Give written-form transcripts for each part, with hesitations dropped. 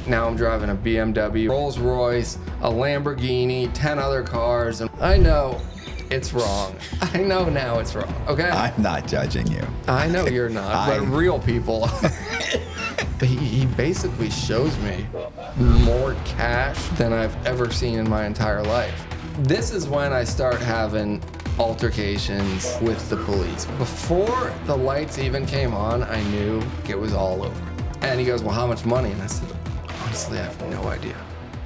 Now I'm driving a BMW, Rolls Royce, a Lamborghini, 10 other cars, and I know it's wrong. I know now it's wrong, okay? I'm not judging you. I know you're not, but real people. He basically shows me more cash than I've ever seen in my entire life. This is when I start having altercations with the police. Before the lights even came on, I knew it was all over. And he goes, well, how much money? And I said, honestly, I have no idea.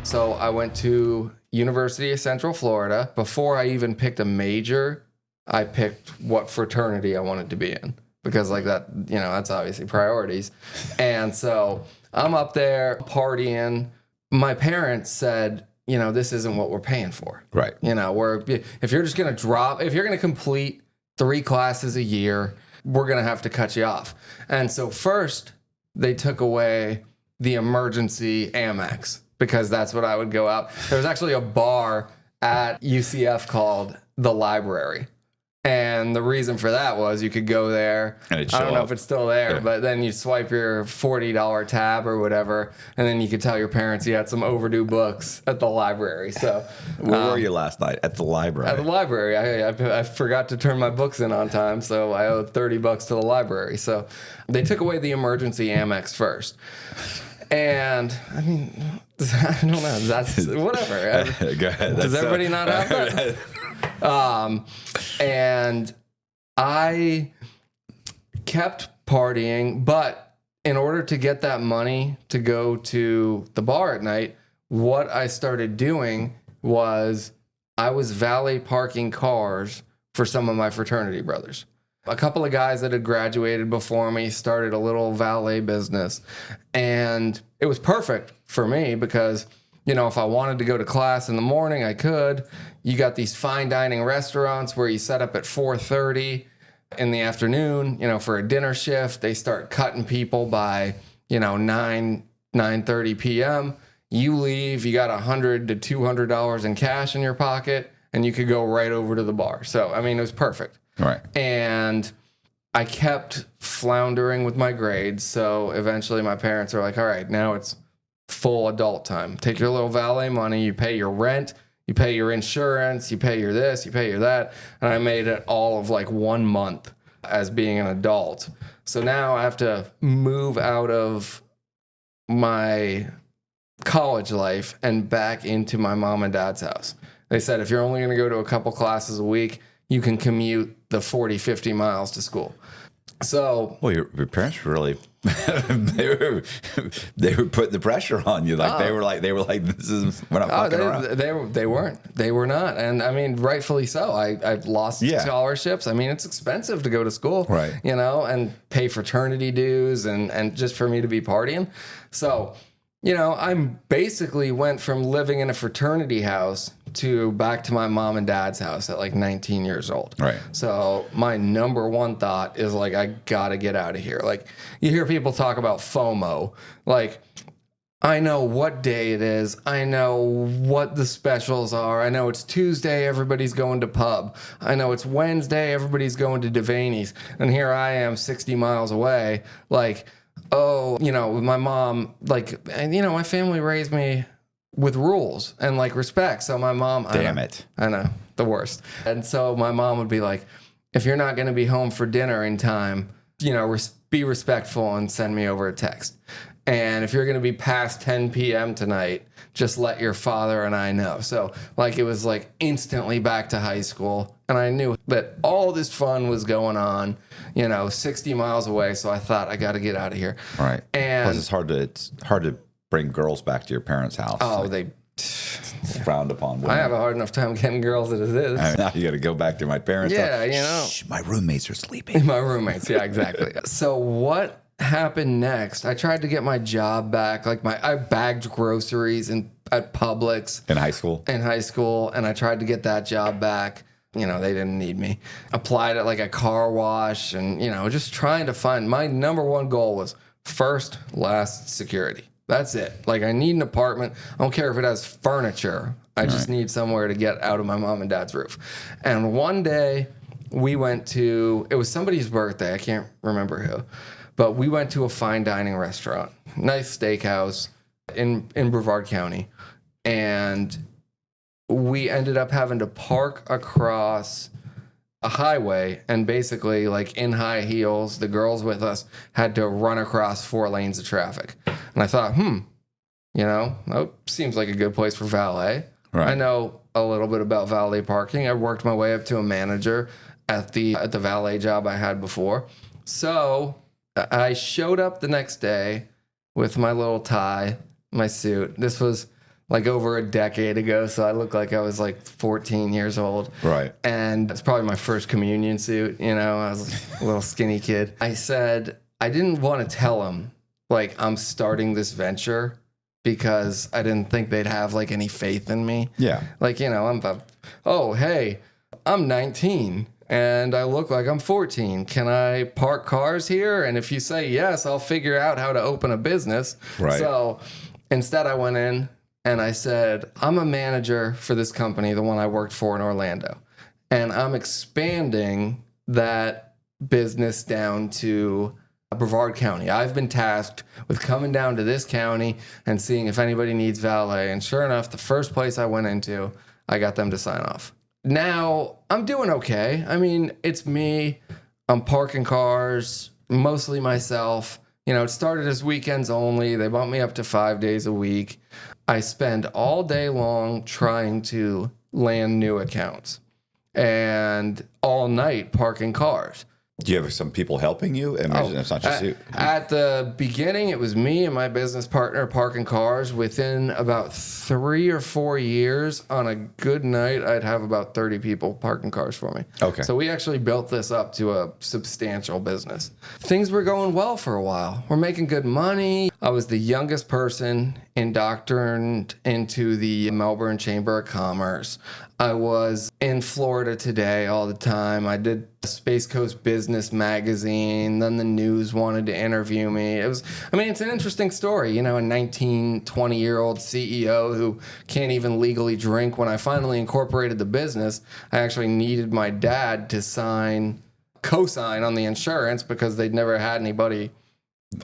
So I went to University of Central Florida. Before I even picked a major, I picked what fraternity I wanted to be in. Because like that, you know, that's obviously priorities. And so I'm up there partying. My parents said, you know, this isn't what we're paying for. Right. You know, if you're just going to if you're going to complete 3 classes a year, we're going to have to cut you off. And so first they took away the emergency Amex because that's what I would go out. There was actually a bar at UCF called The Library. And the reason for that was you could go there. I don't know if it's still there, but then you swipe your $40 tab or whatever, and then you could tell your parents you had some overdue books at the library. So, where were you last night? At the library. At the library, I forgot to turn my books in on time, so I owed $30 to the library. So they took away the emergency Amex first, and I mean, I don't know. That's whatever. Go ahead. Does everybody not have that? And I kept partying, but in order to get that money to go to the bar at night, what I started doing was I was valet parking cars for some of my fraternity brothers. A couple of guys that had graduated before me started a little valet business, and it was perfect for me because, you know, if I wanted to go to class in the morning, I could. You got these fine dining restaurants where you set up at 4:30 in the afternoon, you know, for a dinner shift. They start cutting people by, you know, 9:30 p.m. You leave, you got $100 to $200 in cash in your pocket, and you could go right over to the bar. So, I mean, it was perfect. Right. And I kept floundering with my grades. So eventually my parents are like, all right, now it's full adult time. Take your little valet money, you pay your rent, you pay your insurance, you pay your this, you pay your that. And I made it all of like 1 month as being an adult. So now I have to move out of my college life and back into my mom and dad's house. They said, if you're only going to go to a couple classes a week, you can commute the 40, 50 miles to school. So, well, your parents really they were putting the pressure on you. Like they were like this is we're not fucking around. They were not, and I mean rightfully so. I've lost scholarships. I mean it's expensive to go to school, right? You know, and pay fraternity dues and just for me to be partying. So, you know, I basically went from living in a fraternity house to back to my mom and dad's house at like 19 years old. Right. So my number one thought is like, I gotta get out of here. Like you hear people talk about FOMO. Like I know what day it is. I know what the specials are. I know it's Tuesday, everybody's going to pub. I know it's Wednesday, everybody's going to Devaney's. And here I am 60 miles away. Like, oh, you know, my mom, like, and you know, my family raised me with rules and like respect. So my mom, I know, the worst. And so my mom would be like, if you're not going to be home for dinner in time, you know, be respectful and send me over a text. And if you're going to be past 10 p.m. tonight, just let your father and I know. So like it was like instantly back to high school. And I knew that all this fun was going on, you know, 60 miles away. So I thought I got to get out of here. Right. And plus it's hard to bring girls back to your parents' house. Oh, like, it's frowned upon. I have a hard enough time getting girls as it is. Now you got to go back to my parents' house. Yeah, you know. Shh, my roommates are sleeping. My roommates, yeah, exactly. So what happened next? I tried to get my job back. Like I bagged groceries at Publix. In high school? In high school, and I tried to get that job back. You know, they didn't need me. Applied at like a car wash and, you know, just trying to find, my number one goal was first, last, security. That's it. Like I need an apartment. I don't care if it has furniture. I just need somewhere to get out of my mom and dad's roof. And one day we went to, it was somebody's birthday. I can't remember who, but we went to a fine dining restaurant, nice steakhouse. in Brevard County. And we ended up having to park across a highway, and basically, like, in high heels, the girls with us had to run across 4 lanes of traffic. And I thought, seems like a good place for valet. Right. I know a little bit about valet parking. I worked my way up to a manager at the valet job I had before. So I showed up the next day with my little tie, my suit. This was like over a decade ago, so I looked like I was like 14 years old. Right. And it's probably my first communion suit. I was a little skinny kid. I said, I didn't want to tell him, like, I'm starting this venture, because I didn't think they'd have, like, any faith in me. Yeah. Like, I'm 19 and I look like I'm 14. Can I park cars here? And if you say yes, I'll figure out how to open a business. Right. So instead I went in and I said, I'm a manager for this company, the one I worked for in Orlando. And I'm expanding that business down to Brevard County. I've been tasked with coming down to this county and seeing if anybody needs valet. And sure enough, the first place I went into, I got them to sign off. Now, I'm doing okay. I mean, it's me. I'm parking cars, mostly myself. It started as weekends only. They bumped me up to 5 days a week. I spend all day long trying to land new accounts and all night parking cars. Do you have some people helping you? And it's not just you. At the beginning, it was me and my business partner parking cars. Within about 3 or 4 years, on a good night, I'd have about 30 people parking cars for me. Okay. So we actually built this up to a substantial business. Things were going well for a while. We're making good money. I was the youngest person indoctrined into the Melbourne Chamber of Commerce. I was in Florida Today all the time. I did Space Coast Business Magazine. Then the news wanted to interview me. It's an interesting story. A 19, 20-year-old CEO who can't even legally drink. When I finally incorporated the business, I actually needed my dad to co-sign on the insurance, because they'd never had anybody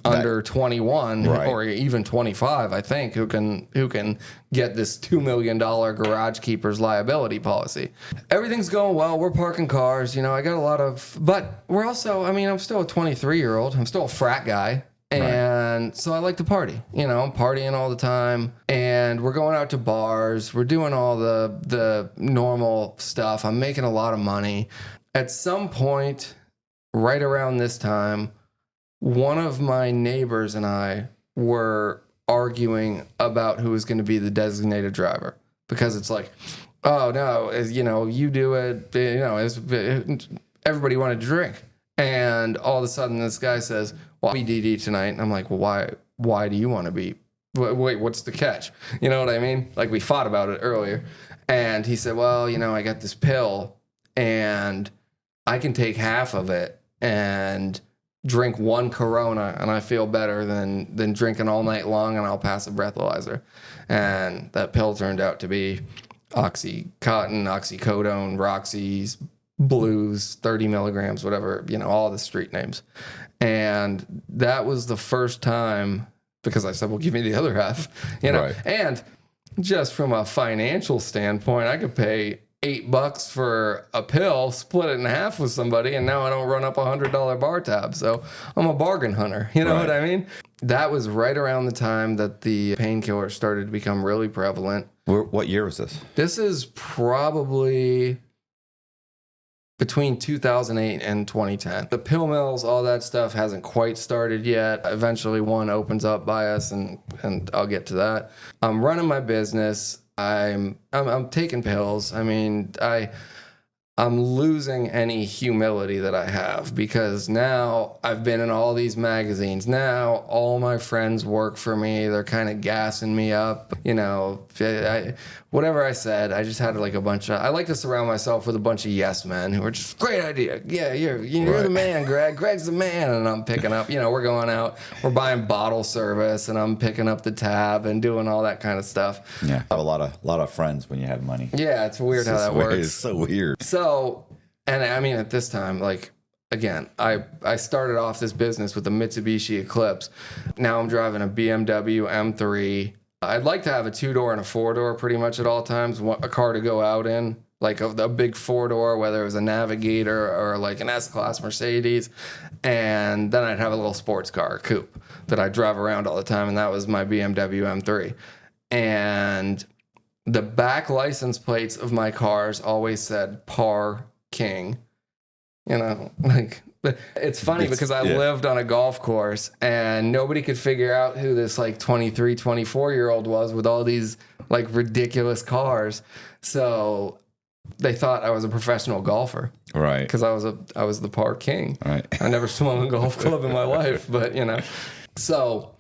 under 21 right. or even 25, I think, who can get this $2 million garage keeper's liability policy. Everything's going well. We're parking cars. I got but we're also, I'm still a 23-year-old. I'm still a frat guy. And so I like to party. I'm partying all the time, and we're going out to bars. We're doing all the normal stuff. I'm making a lot of money. At some point, right around this time, one of my neighbors and I were arguing about who was going to be the designated driver, because it's like, oh no, you do it. Everybody wanted to drink, and all of a sudden this guy says, "Well, I'll be DD tonight," and I'm like, "Well, why do you want to be? Wait, what's the catch?" You know what I mean? Like, we fought about it earlier, and he said, "Well, I got this pill, and I can take half of it and drink one Corona, and I feel better than drinking all night long, and I'll pass a breathalyzer." And that pill turned out to be Oxycontin, oxycodone, Roxy's, Blues, 30 milligrams, whatever, all the street names. And that was the first time, because I said, well, give me the other half, Right. And just from a financial standpoint, I could pay $8 for a pill, split it in half with somebody, and now I don't run up $100 bar tab. So I'm a bargain hunter. You know Right. what I mean? That was right around the time that the painkillers started to become really prevalent. What year was this? This is probably between 2008 and 2010. The pill mills, all that stuff hasn't quite started yet. Eventually one opens up by us, and I'll get to that. I'm running my business. I'm taking pills. I'm losing any humility that I have, because now I've been in all these magazines. Now all my friends work for me. They're kind of gassing me up. Whatever I said, I just had like a bunch of, I like to surround myself with a bunch of yes men who are just, great idea. Yeah, you're Right. the man, Greg. Greg's the man. And I'm picking up, we're going out, we're buying bottle service, and I'm picking up the tab and doing all that kind of stuff. Yeah. I have a lot of friends when you have money. Yeah, it's weird how that It's works. so weird. So, and at this time, like, again, I started off this business with a Mitsubishi Eclipse. Now I'm driving a BMW M3 I'd like to have a 2-door and a 4-door pretty much at all times, a car to go out in, like a big 4-door, whether it was a Navigator or like an S-Class Mercedes. And then I'd have a little sports car, a coupe, that I drive around all the time, and that was my BMW M3. And the back license plates of my cars always said Par King. You know, like, it's funny because I lived on a golf course and nobody could figure out who this like 23, 24-year-old was with all these like ridiculous cars. So they thought I was a professional golfer. Right. Because I was the Par King. Right. I never swung a golf club in my life, but you know. So,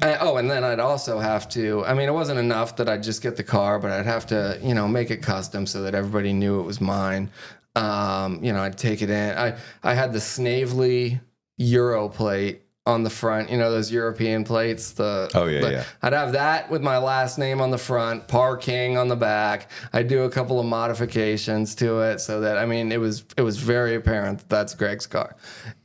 and then I'd also have to, I mean, it wasn't enough that I'd just get the car, but I'd have to, you know, make it custom so that everybody knew it was mine. You know, I'd take it in. I had the Snavely Euro plate on the front, you know, those European plates. Yeah. I'd have that with my last name on the front, Par King on the back. I'd do a couple of modifications to it so that, I mean, it was very apparent that that's Greg's car.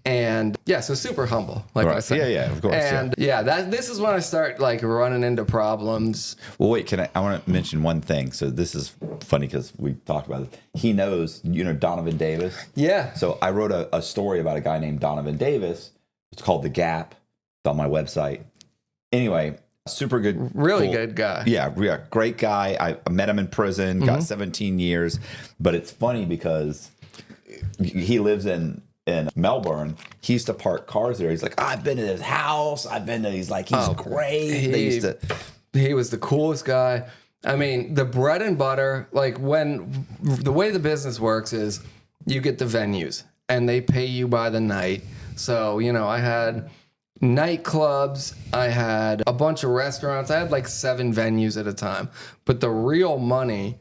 And yeah, so super humble, like I said. Yeah, of course. And this is when I start like running into problems. Well, wait, I want to mention one thing. So this is funny because we talked about it. He knows, you know, Donovan Davis. Yeah. So I wrote a story about a guy named Donovan Davis. It's called The Gap. It's on my website. Anyway, super good. Really good guy. Yeah, great guy. I met him in prison, got 17 years. But it's funny because he lives in Melbourne. He used to park cars there. He's like, I've been to his house. He's great. He was the coolest guy. I mean, the bread and butter, like when the way the business works is you get the venues and they pay you by the night. So, you know, I had nightclubs, I had a bunch of restaurants, I had like 7 venues at a time. But the real money,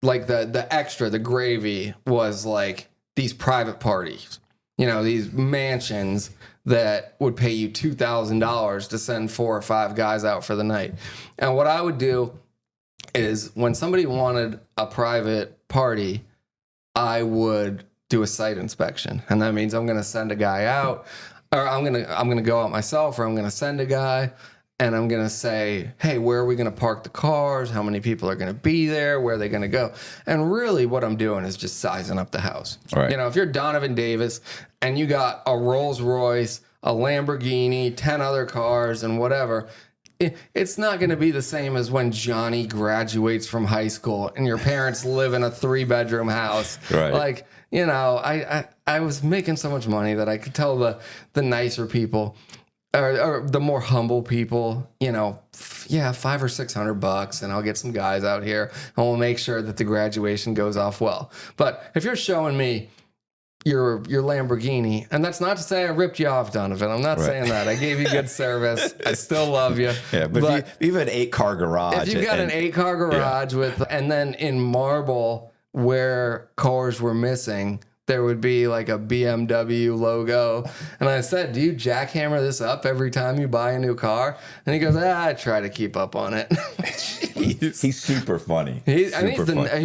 like the extra, the gravy, was like these private parties. You know, these mansions that would pay you $2,000 to send 4 or 5 guys out for the night. And what I would do is when somebody wanted a private party, I would do a site inspection. And that means I'm going to send a guy out, or I'm going to go out myself, or I'm going to send a guy, and I'm going to say, hey, where are we going to park the cars? How many people are going to be there? Where are they going to go? And really what I'm doing is just sizing up the house. Right. You know, if you're Donovan Davis and you got a Rolls Royce, a Lamborghini, 10 other cars and whatever, it's not going to be the same as when Johnny graduates from high school and your parents live in a 3-bedroom house. Right. Like, you know, I was making so much money that I could tell the nicer people or the more humble people, you know, $500 or $600, and I'll get some guys out here and we'll make sure that the graduation goes off well. But if you're showing me your Lamborghini, and that's not to say I ripped you off, Donovan. I'm not saying that. I gave you good service. I still love you. Yeah, but if you have an 8-car garage. If you've got an 8-car garage and then in marble where cars were missing, there would be like a BMW logo. And I said, do you jackhammer this up every time you buy a new car? And he goes, I try to keep up on it. He's super funny. He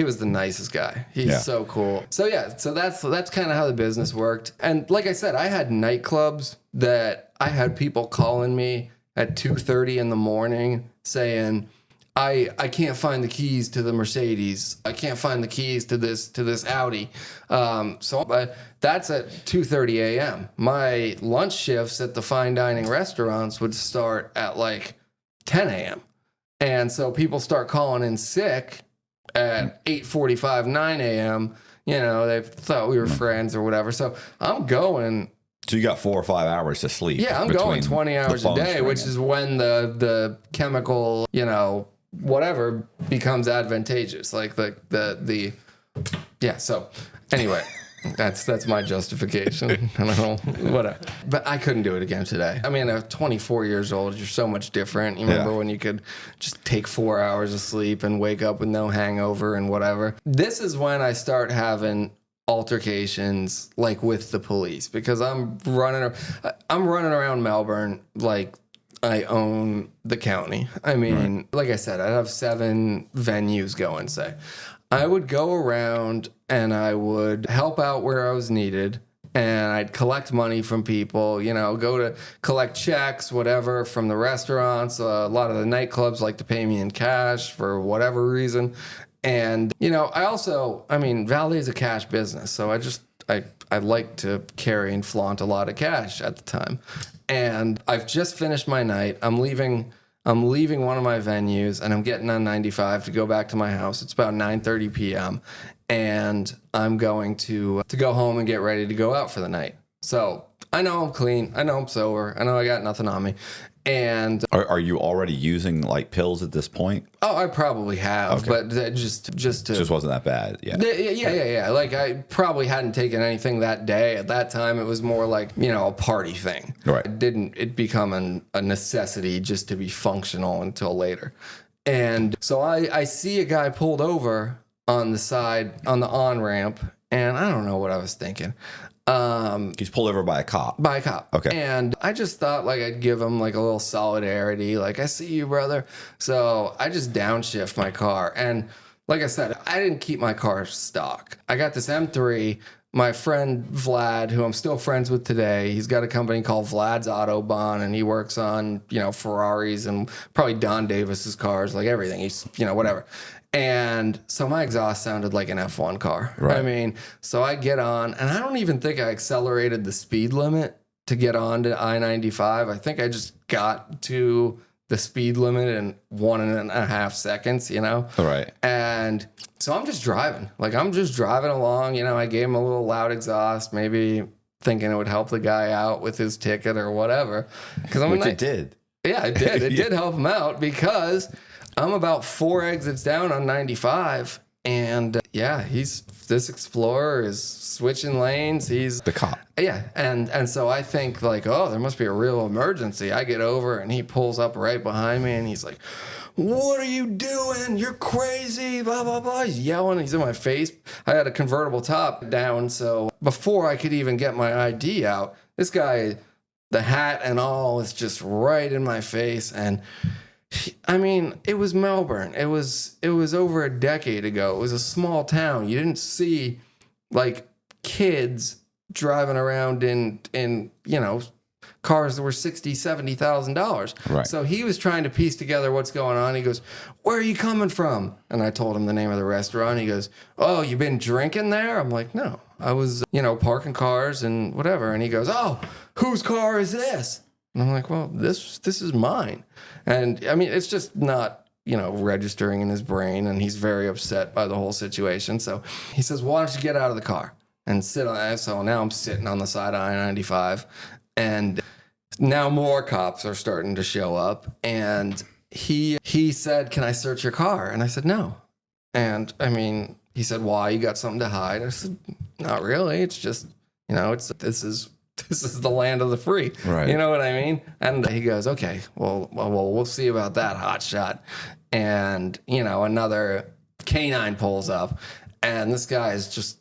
was the nicest guy. He's so cool. So that's kind of how the business worked. And like I said, I had nightclubs that I had people calling me at 2:30 in the morning saying, I can't find the keys to the Mercedes. I can't find the keys to this Audi. So that's at 2:30 a.m. My lunch shifts at the fine dining restaurants would start at like 10 a.m. And so people start calling in sick at 8:45, 9 a.m. You know, they thought we were friends or whatever. So I'm going. So you got 4 or 5 hours to sleep. Yeah, I'm going 20 hours a day, which is when the chemical, you know, whatever becomes advantageous. Like so anyway, that's my justification. I don't know, whatever. But I couldn't do it again today. I mean, at 24 years old, you're so much different. You remember when you could just take 4 hours of sleep and wake up with no hangover and whatever. This is when I start having altercations like with the police, because I'm running around Melbourne like I own the county. I mean, like I said, I'd have 7 venues going, say. I would go around and I would help out where I was needed, and I'd collect money from people, go to collect checks, whatever, from the restaurants. A lot of the nightclubs like to pay me in cash for whatever reason. And, valet is a cash business. So I like to carry and flaunt a lot of cash at the time. And I've just finished my night. I'm leaving one of my venues, and I'm getting on 95 to go back to my house. It's about 9:30 p.m. and I'm going to go home and get ready to go out for the night. So I know I'm clean. I know I'm sober. I know I got nothing on me. And are you already using like pills at this point? Oh, I probably have, but just wasn't that bad. Yeah. Yeah. Like I probably hadn't taken anything that day. At that time, it was more like, a party thing. Right. It didn't become a necessity just to be functional until later. And so I see a guy pulled over on the side, on the on-ramp, and I don't know what I was thinking. He's pulled over by a cop. Okay. And I just thought like I'd give him like a little solidarity. Like, I see you, brother. So I just downshift my car. And like I said, I didn't keep my car stock. I got this M3. My friend Vlad, who I'm still friends with today, he's got a company called Vlad's Autobahn, and he works on, Ferraris and probably Don Davis's cars, like everything. He's, whatever. And so my exhaust sounded like an F1 car. Right. So I get on, and I don't even think I accelerated the speed limit to get on to I-95. I think I just got to the speed limit in 1.5 seconds, Right. And so I'm just driving. Like, I'm just driving along. I gave him a little loud exhaust, maybe thinking it would help the guy out with his ticket or whatever. Which it did. Yeah, it did. It did help him out because I'm about 4 exits down on 95, and this Explorer is switching lanes. He's the cop. Yeah, and so I think like, oh, there must be a real emergency. I get over, and he pulls up right behind me, and he's like, "What are you doing? You're crazy!" Blah blah blah. He's yelling. He's in my face. I had a convertible top down, so before I could even get my ID out, this guy, the hat and all, is just right in my face. And it was Melbourne. It was over a decade ago. It was a small town. You didn't see like kids driving around in cars that were $60,000-$70,000. Right. So he was trying to piece together what's going on. He goes, "Where are you coming from?" And I told him the name of the restaurant. He goes, "Oh, you been drinking there?" I'm like, "No, I was parking cars and whatever." And he goes, "Oh, whose car is this?" And I'm like, "Well, this is mine." And it's just not, registering in his brain, and he's very upset by the whole situation. So he says, "Why don't you get out of the car and sit on that?" So now I'm sitting on the side of I-95, and now more cops are starting to show up. And he said, "Can I search your car?" And I said, "No." And he said, "Why? You got something to hide?" I said, "Not really. It's just, this is the land of the free." Right. You know what I mean? And he goes, "Okay, well, we'll see about that, hot shot." And, another canine pulls up, and this guy is just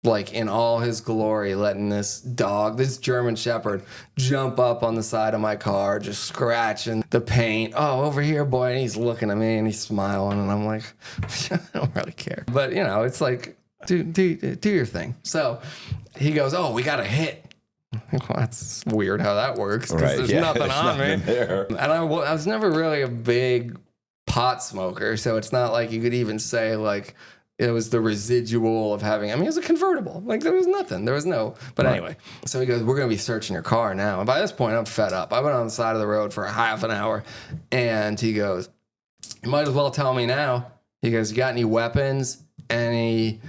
like in all his glory, letting this German Shepherd, jump up on the side of my car, just scratching the paint. "Oh, over here, boy." And he's looking at me and he's smiling, and I'm like, I don't really care. But, it's like, do your thing. So he goes, "Oh, we got a hit." Well, that's weird how that works, because there's nothing on me. There. And I was never really a big pot smoker, so it's not like you could even say like it was the residual of having. It was a convertible. Like, there was nothing. There was no. But anyway, so he goes, "We're going to be searching your car now." And by this point, I'm fed up. I've been on the side of the road for a half an hour, and he goes, "You might as well tell me now." He goes, "You got any weapons? Any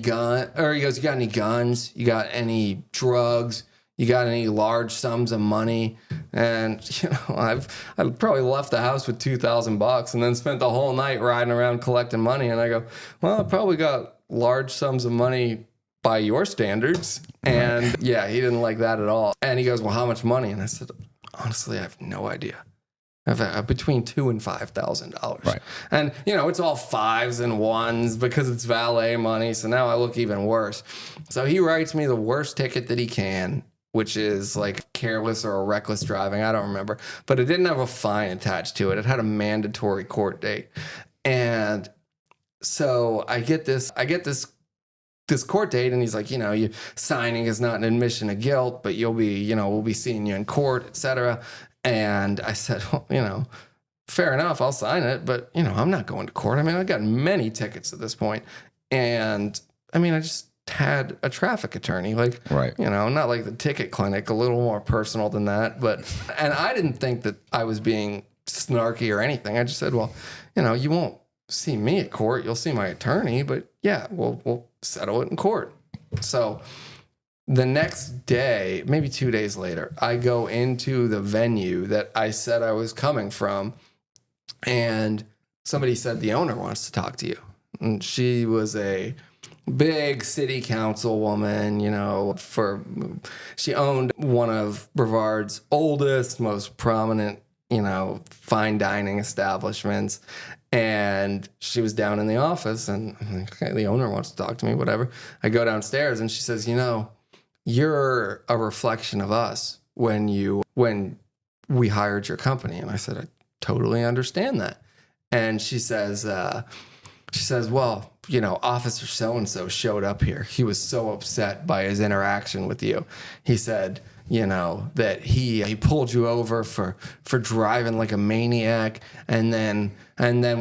gun?" Or he goes, "You got any guns? You got any drugs? You got any large sums of money?" And I've probably left the house with $2,000 and then spent the whole night riding around collecting money. And I go, "Well, I probably got large sums of money by your standards." And he didn't like that at all. And he goes, "Well, how much money?" And I said, "Honestly, I have no idea. I have between $2,000 and $5,000. Right. And, it's all fives and ones because it's valet money. So now I look even worse. So he writes me the worst ticket that he can, which is like careless or reckless driving. I don't remember. But it didn't have a fine attached to it. It had a mandatory court date. And so I get this this court date, and he's like, you signing is not an admission of guilt, but you'll be, we'll be seeing you in court, etc. And I said, well, fair enough, I'll sign it, but I'm not going to court. I mean, I've got many tickets at this point, and I mean, I just had a traffic attorney, like, right. Not like the ticket clinic, a little more personal than that, and I didn't think that I was being snarky or anything. I just said, well, you won't see me at court, you'll see my attorney, but yeah, we'll settle it in court. So the next day, maybe 2 days later, I go into the venue that I said I was coming from, and somebody said the owner wants to talk to you. And she was a big city council woman, she owned one of Brevard's oldest, most prominent, fine dining establishments. And she was down in the office, and I'm like, okay, the owner wants to talk to me, whatever. I go downstairs, and she says, you're a reflection of us when we hired your company. And I said, I totally understand that. And she says, well, Officer so-and-so showed up here. He was so upset by his interaction with you. He said, that he pulled you over for driving like a maniac. And then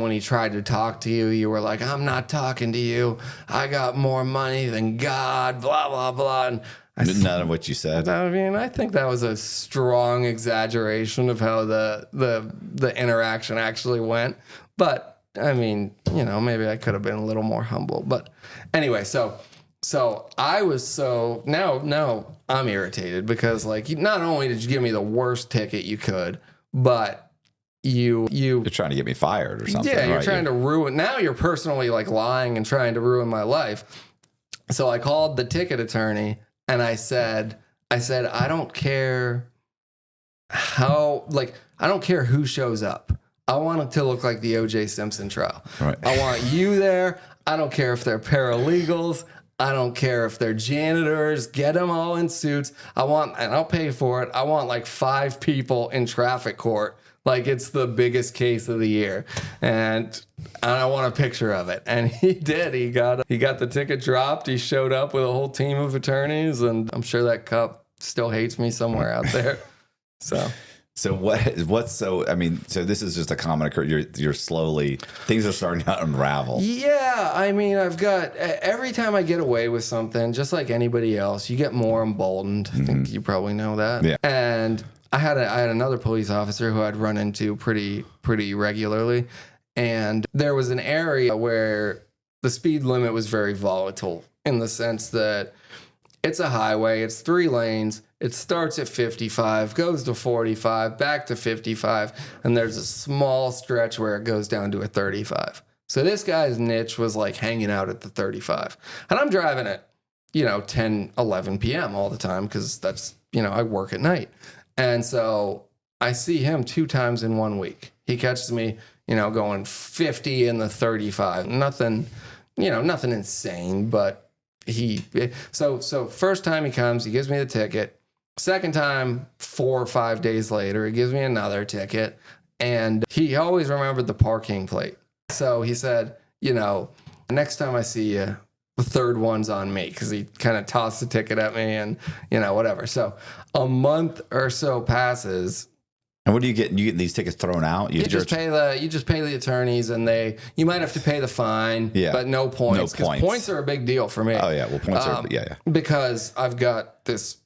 when he tried to talk to you, you were like, I'm not talking to you. I got more money than God, blah, blah, blah. And none of what you said. I mean, I think that was a strong exaggeration of how the interaction actually went. But I mean, maybe I could have been a little more humble. But anyway, so I was now I'm irritated because, like, not only did you give me the worst ticket you could, but you're trying to get me fired or something. Yeah, you're right? trying to ruin. Now you're personally like lying and trying to ruin my life. So I called the ticket attorney and I said, I don't care I don't care who shows up. I want it to look like the O.J. Simpson trial. Right. I want you there. I don't care if they're paralegals. I don't care if they're janitors. Get them all in suits. And I'll pay for it. I want like 5 people in traffic court. Like it's the biggest case of the year. And I want a picture of it. And he did. He got the ticket dropped. He showed up with a whole team of attorneys. And I'm sure that cop still hates me somewhere out there. So so this is just a common occurrence. You're slowly, things are starting to unravel. Yeah. I mean, every time I get away with something, just like anybody else, you get more emboldened. I think you probably know that. Yeah. And I had another police officer who I'd run into pretty regularly. And there was an area where the speed limit was very volatile in the sense that it's a highway, it's 3 lanes, it starts at 55, goes to 45, back to 55, and there's a small stretch where it goes down to a 35. So this guy's niche was like hanging out at the 35. And I'm driving at, 10, 11 p.m. all the time because that's, I work at night. And so I see him 2 times in 1 week. He catches me, going 50 in the 35. Nothing insane, but so first time he comes, he gives me the ticket. Second time, 4 or 5 days later, he gives me another ticket. And he always remembered the parking plate. So he said, next time I see you, the third one's on me, because he kind of tossed the ticket at me and, whatever. So a month or so passes. And what do you get? You get these tickets thrown out? You just pay the attorneys, and you might have to pay the fine, but no points. Because points are a big deal for me. Oh yeah, well points are because I've got this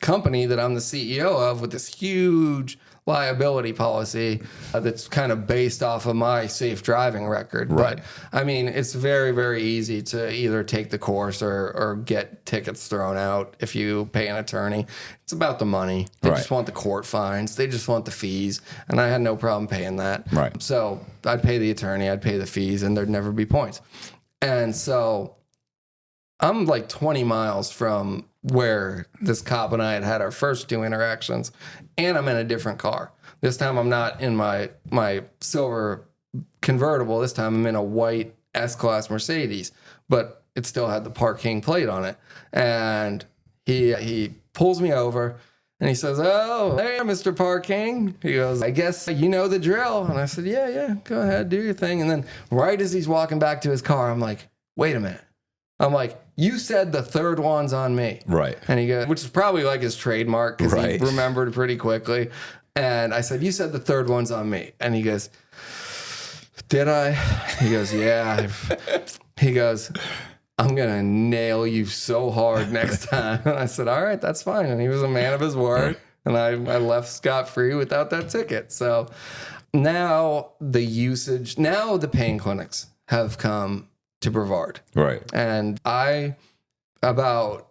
company that I'm the CEO of with this huge liability policy that's kind of based off of my safe driving record. Right. But I mean, it's very, very easy to either take the course or get tickets thrown out if you pay an attorney. It's about the money. They just want the court fines. They just want the fees. And I had no problem paying that. Right. So I'd pay the attorney, I'd pay the fees, and there'd never be points. And so I'm like 20 miles from where this cop and I had our first 2 interactions, and I'm in a different car. This time I'm not in my silver convertible. This time I'm in a white S-Class Mercedes, but it still had the parking plate on it. And he pulls me over and he says, "Oh, hey, Mr. Parking." He goes, "I guess you know the drill." And I said, yeah, go ahead, do your thing. And then right as he's walking back to his car, I'm like, wait a minute. I'm like, you said the third one's on me. Right. And he goes, which is probably like his trademark because Right. he remembered pretty quickly. And I said, you said the third one's on me. And he goes, did I? He goes, yeah. He goes, I'm going to nail you so hard next time. And I said, all right, that's fine. And he was a man of his word. And I left scot-free without that ticket. So now the pain clinics have come to Brevard. Right. And about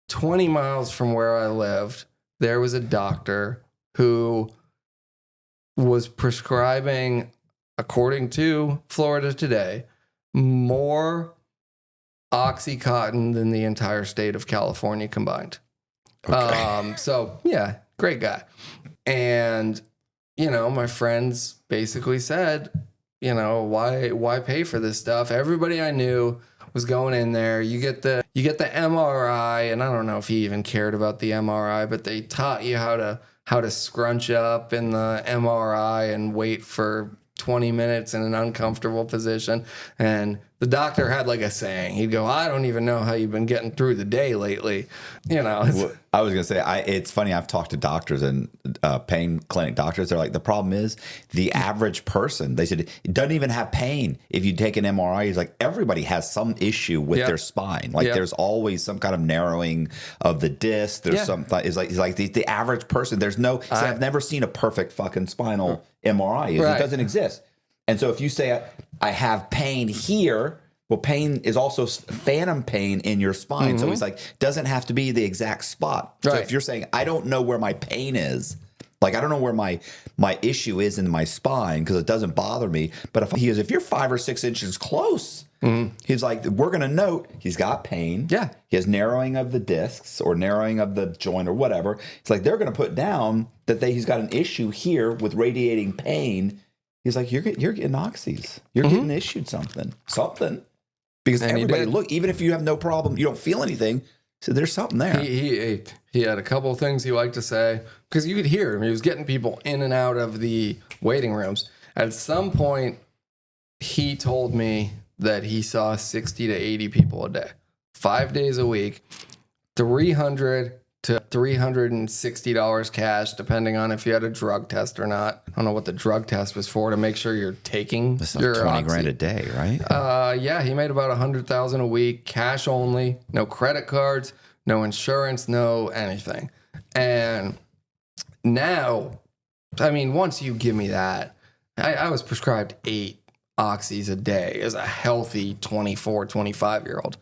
20 miles from where I lived, there was a doctor who was prescribing, according to Florida Today, more Oxycontin than the entire state of California combined. Okay. So yeah, great guy. And, my friends basically said, why pay for this stuff? Everybody I knew was going in there. You get the MRI, and I don't know if he even cared about the MRI, but they taught you how to scrunch up in the MRI and wait for 20 minutes in an uncomfortable position. And the doctor had like a saying. He'd go, I don't even know how you've been getting through the day lately. Well, I was going to say, it's funny. I've talked to doctors and pain clinic doctors. They're like, the problem is the average person, they said, it doesn't even have pain. If you take an MRI, he's like, everybody has some issue with their spine. Like there's always some kind of narrowing of the disc. There's something, he's like the average person, there's no, I've never seen a perfect fucking spinal MRI. It doesn't exist. And so if you say, I have pain here, well, pain is also phantom pain in your spine. So he's like, doesn't have to be the exact spot. So if you're saying, I don't know where my pain is, like, I don't know where my issue is in my spine because it doesn't bother me. But if you're 5 or 6 inches close, he's like, we're going to note he's got pain. Yeah. He has narrowing of the discs or narrowing of the joint or whatever. It's like, they're going to put down that he's got an issue here with radiating pain. He's like, you're getting oxys. You're getting issued something. Because everybody, look, even if you have no problem, you don't feel anything. So there's something there. He had a couple of things he liked to say because you could hear him. He was getting people in and out of the waiting rooms. At some point, he told me that he saw 60 to 80 people a day, 5 days a week, $300 to $360 cash, depending on if you had a drug test or not. I don't know what the drug test was for, to make sure you're taking your $20 grand a day, right? Yeah, he made about $100,000 a week, cash only, no credit cards, no insurance, no anything. And now, I mean, once you give me that, I was prescribed 8 oxys a day as a healthy 24, 25-year-old.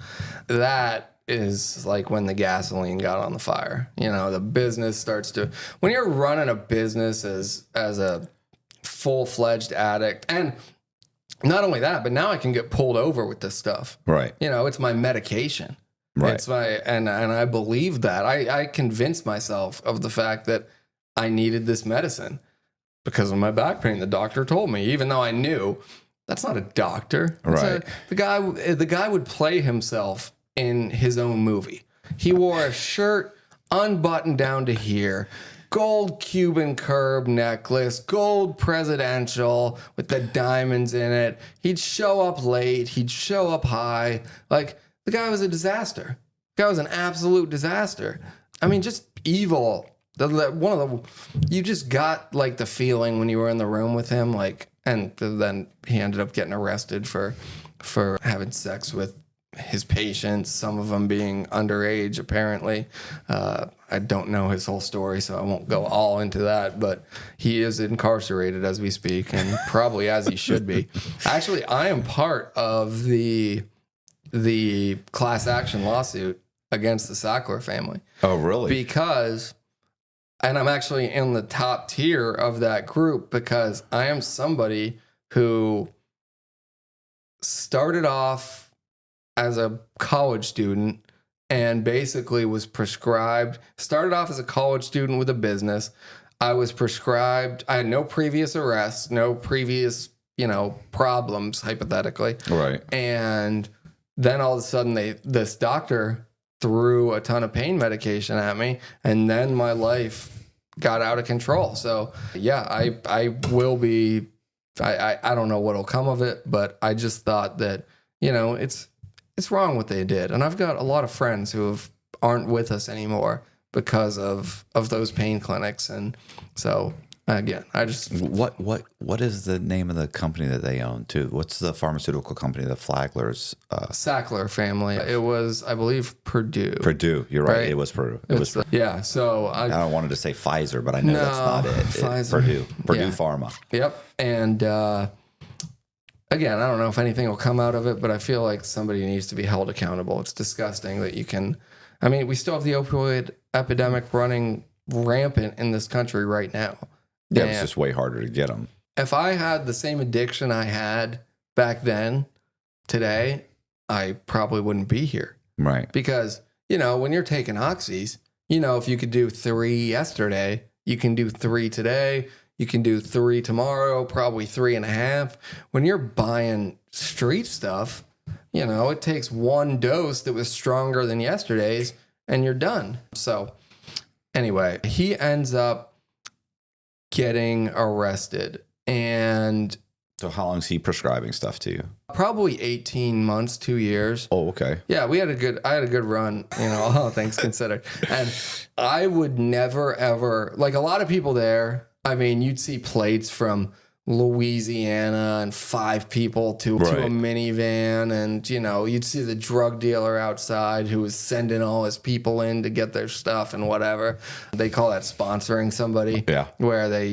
That is like when the gasoline got on the fire. The business starts to, when you're running a business as a full-fledged addict, and not only that, but now I can get pulled over with this stuff. Right. It's my medication. Right. It's and I believe that. I convinced myself of the fact that I needed this medicine because of my back pain. The doctor told me, even though I knew that's not a doctor. Right. The guy would play himself in his own movie. He wore a shirt unbuttoned down to here, gold Cuban curb necklace, gold presidential with the diamonds in it. He'd show up late. He'd show up high. Like, the guy was a disaster. The guy was an absolute disaster. I mean, just evil. You just got like the feeling when you were in the room with him, like, and then he ended up getting arrested for having sex with his patients, some of them being underage, apparently. I don't know his whole story, so I won't go all into that, but he is incarcerated as we speak, and probably as he should be. Actually, I am part of the class action lawsuit against the Sackler family. Oh, really? Because, and I'm actually in the top tier of that group because I am somebody who started off as a college student and basically was started off as a college student with a business. I was prescribed, I had no previous arrests, no previous, problems, hypothetically. Right. And then all of a sudden this doctor threw a ton of pain medication at me, and then my life got out of control. So yeah, I will be, I don't know what'll come of it, but I just thought that, it's wrong what they did. And I've got a lot of friends who aren't with us anymore because of those pain clinics. And so again, I just what is the name of the company that they own too? What's the pharmaceutical company, the Flaglers? Sackler family. It was, I believe, Purdue. Purdue. You're right. It was Purdue. Yeah. So I don't wanted to say Pfizer, but I know that's not it. Pfizer. Purdue Pharma. Yep. And again, I don't know if anything will come out of it, but I feel like somebody needs to be held accountable. It's disgusting that you can. I mean, we still have the opioid epidemic running rampant in this country right now. Yeah, it's just way harder to get them. If I had the same addiction I had back then, today, I probably wouldn't be here. Right. Because, when you're taking oxys, if you could do 3 yesterday, you can do 3 today, you can do 3 tomorrow, probably 3.5. When you're buying street stuff, it takes 1 dose that was stronger than yesterday's and you're done. So anyway, he ends up getting arrested. And so how long is he prescribing stuff to you? Probably 18 months, 2 years. Oh, okay. Yeah, I had a good run, all things considered. And I would never, ever, like a lot of people there, I mean, you'd see plates from Louisiana and 5 people to a minivan. And, you'd see the drug dealer outside who was sending all his people in to get their stuff and whatever. They call that sponsoring somebody. Yeah. Where they,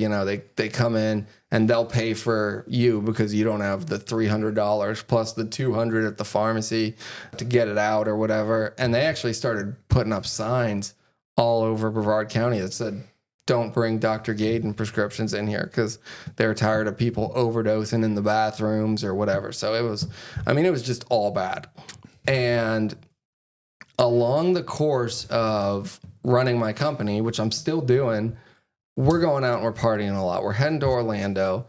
they come in and they'll pay for you because you don't have the $300 plus the $200 at the pharmacy to get it out or whatever. And they actually started putting up signs all over Brevard County that said, don't bring Dr. Gaden prescriptions in here because they're tired of people overdosing in the bathrooms or whatever. So it was just all bad. And along the course of running my company, which I'm still doing, we're going out and we're partying a lot. We're heading to Orlando.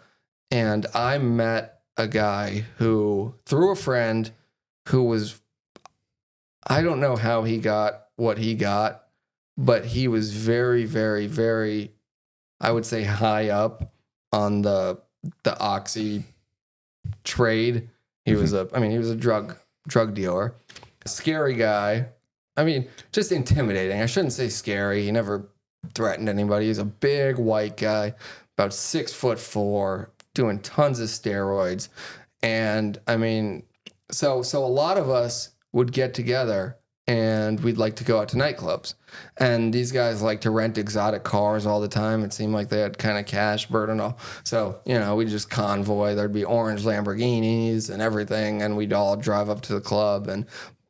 And I met a guy who, through a friend who was, I don't know how he got what he got, but he was very, very, very, I would say, high up on the oxy trade. He was a drug drug dealer, scary guy. I mean, just intimidating. I shouldn't say scary. He never threatened anybody. He's a big white guy, about 6'4", doing tons of steroids. And I mean, so a lot of us would get together and we'd like to go out to nightclubs. And these guys like to rent exotic cars all the time. It seemed like they had kind of cash burden. All. So, you know, we just convoy. There'd be orange Lamborghinis and everything. And we'd all drive up to the club and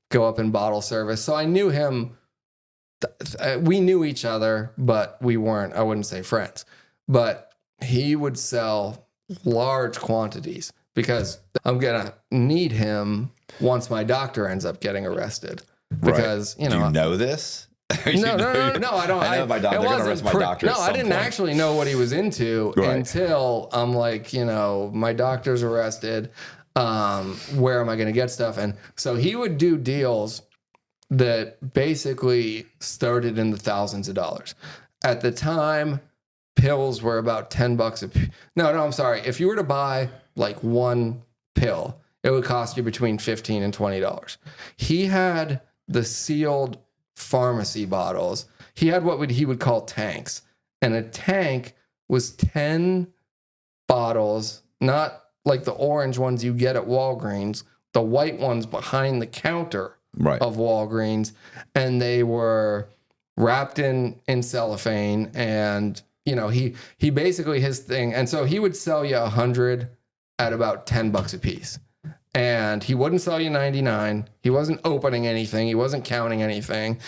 go up in bottle service. So I knew him. We knew each other, but we weren't, I wouldn't say friends. But he would sell large quantities because I'm going to need him once my doctor ends up getting arrested. Because, you know. Do you know this? No, I don't. I know my doctor. They're going to arrest my doctor. No, I didn't actually know what he was into until I'm like, you know, my doctor's arrested. Where am I going to get stuff? And so he would do deals that basically started in the thousands of dollars. At the time, pills were about $10 a pill. No, I'm sorry. If you were to buy like one pill, it would cost you between $15 and $20. He had the sealed pharmacy bottles. He had what he would call tanks. And a tank was 10 bottles, not like the orange ones you get at Walgreens, the white ones behind the counter of Walgreens. And they were wrapped in cellophane. And, you know, he basically his thing. And so he would sell you 100 at about $10 a piece. And he wouldn't sell you 99. He wasn't opening anything. He wasn't counting anything.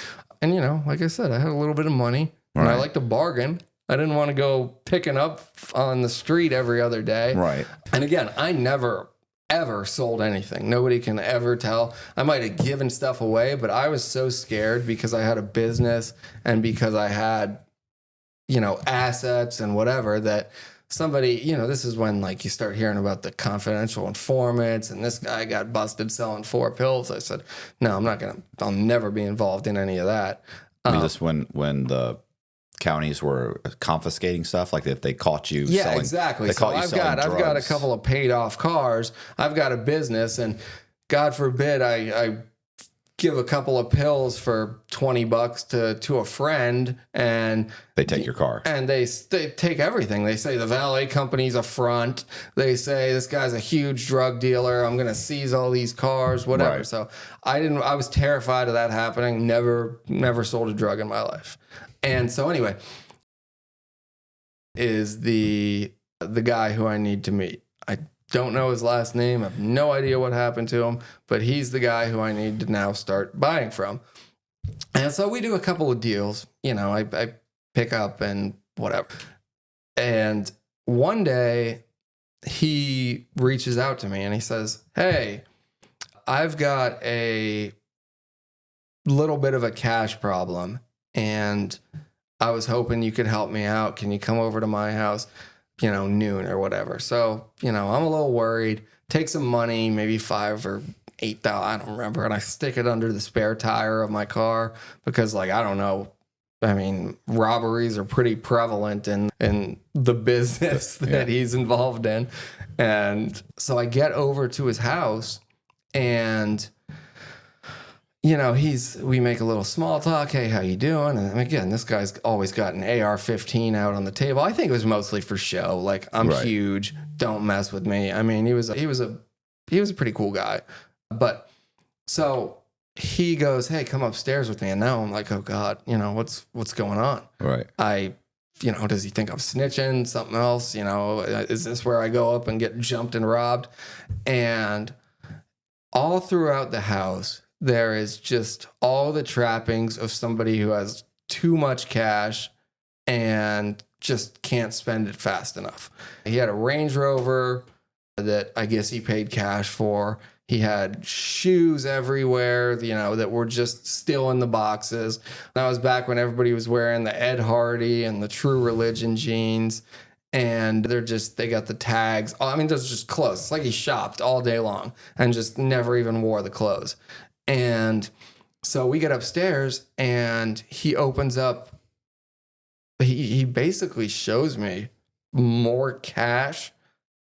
And, you know, like I said, I had a little bit of money and I liked to bargain. I didn't want to go picking up on the street every other day. Right. And again, I never, ever sold anything. Nobody can ever tell. I might have given stuff away, but I was so scared because I had a business and because I had, you know, assets and whatever that somebody, you know, this is when like you start hearing about the confidential informants and this guy got busted selling 4 pills. I said, no, I'll never be involved in any of that. I mean, just when the counties were confiscating stuff, like if they caught you selling. Exactly. They caught you I've got a couple of paid off cars. I've got a business and God forbid I give a couple of pills for $20 to a friend, and They take your car. and they take everything. They say the valet company's a front. They say this guy's a huge drug dealer. I'm going to seize all these cars, whatever. Right. So I was terrified of that happening. Never sold a drug in my life. And so anyway, is the guy who I need to meet. I don't know his last name. I have no idea what happened to him, but he's the guy who I need to now start buying from. And so we do a couple of deals. You know, I pick up and whatever. And one day he reaches out to me and he says, "Hey, I've got a little bit of a cash problem, and I was hoping you could help me out. Can you come over to my house, noon or whatever?" So, I'm a little worried. Take some money, maybe $5,000 or $8,000, I don't remember, and I stick it under the spare tire of my car because, I don't know. I mean, robberies are pretty prevalent in the business that he's involved in. And so I get over to his house and, we make a little small talk. "Hey, how you doing?" And again, this guy's always got an AR-15 out on the table. I think it was mostly for show. I'm huge. Don't mess with me. I mean, he was a pretty cool guy. But so he goes, "Hey, come upstairs with me." And now I'm like, "Oh God, what's going on?" Right. Does he think I'm snitching? Something else? Is this where I go up and get jumped and robbed? And all throughout the house, there is just all the trappings of somebody who has too much cash and just can't spend it fast enough. He had a Range Rover that I guess he paid cash for. He had shoes everywhere, that were just still in the boxes. That was back when everybody was wearing the Ed Hardy and the True Religion jeans. And they got the tags. I mean, those are just clothes. It's like he shopped all day long and just never even wore the clothes. And so we get upstairs and he opens up. He basically shows me more cash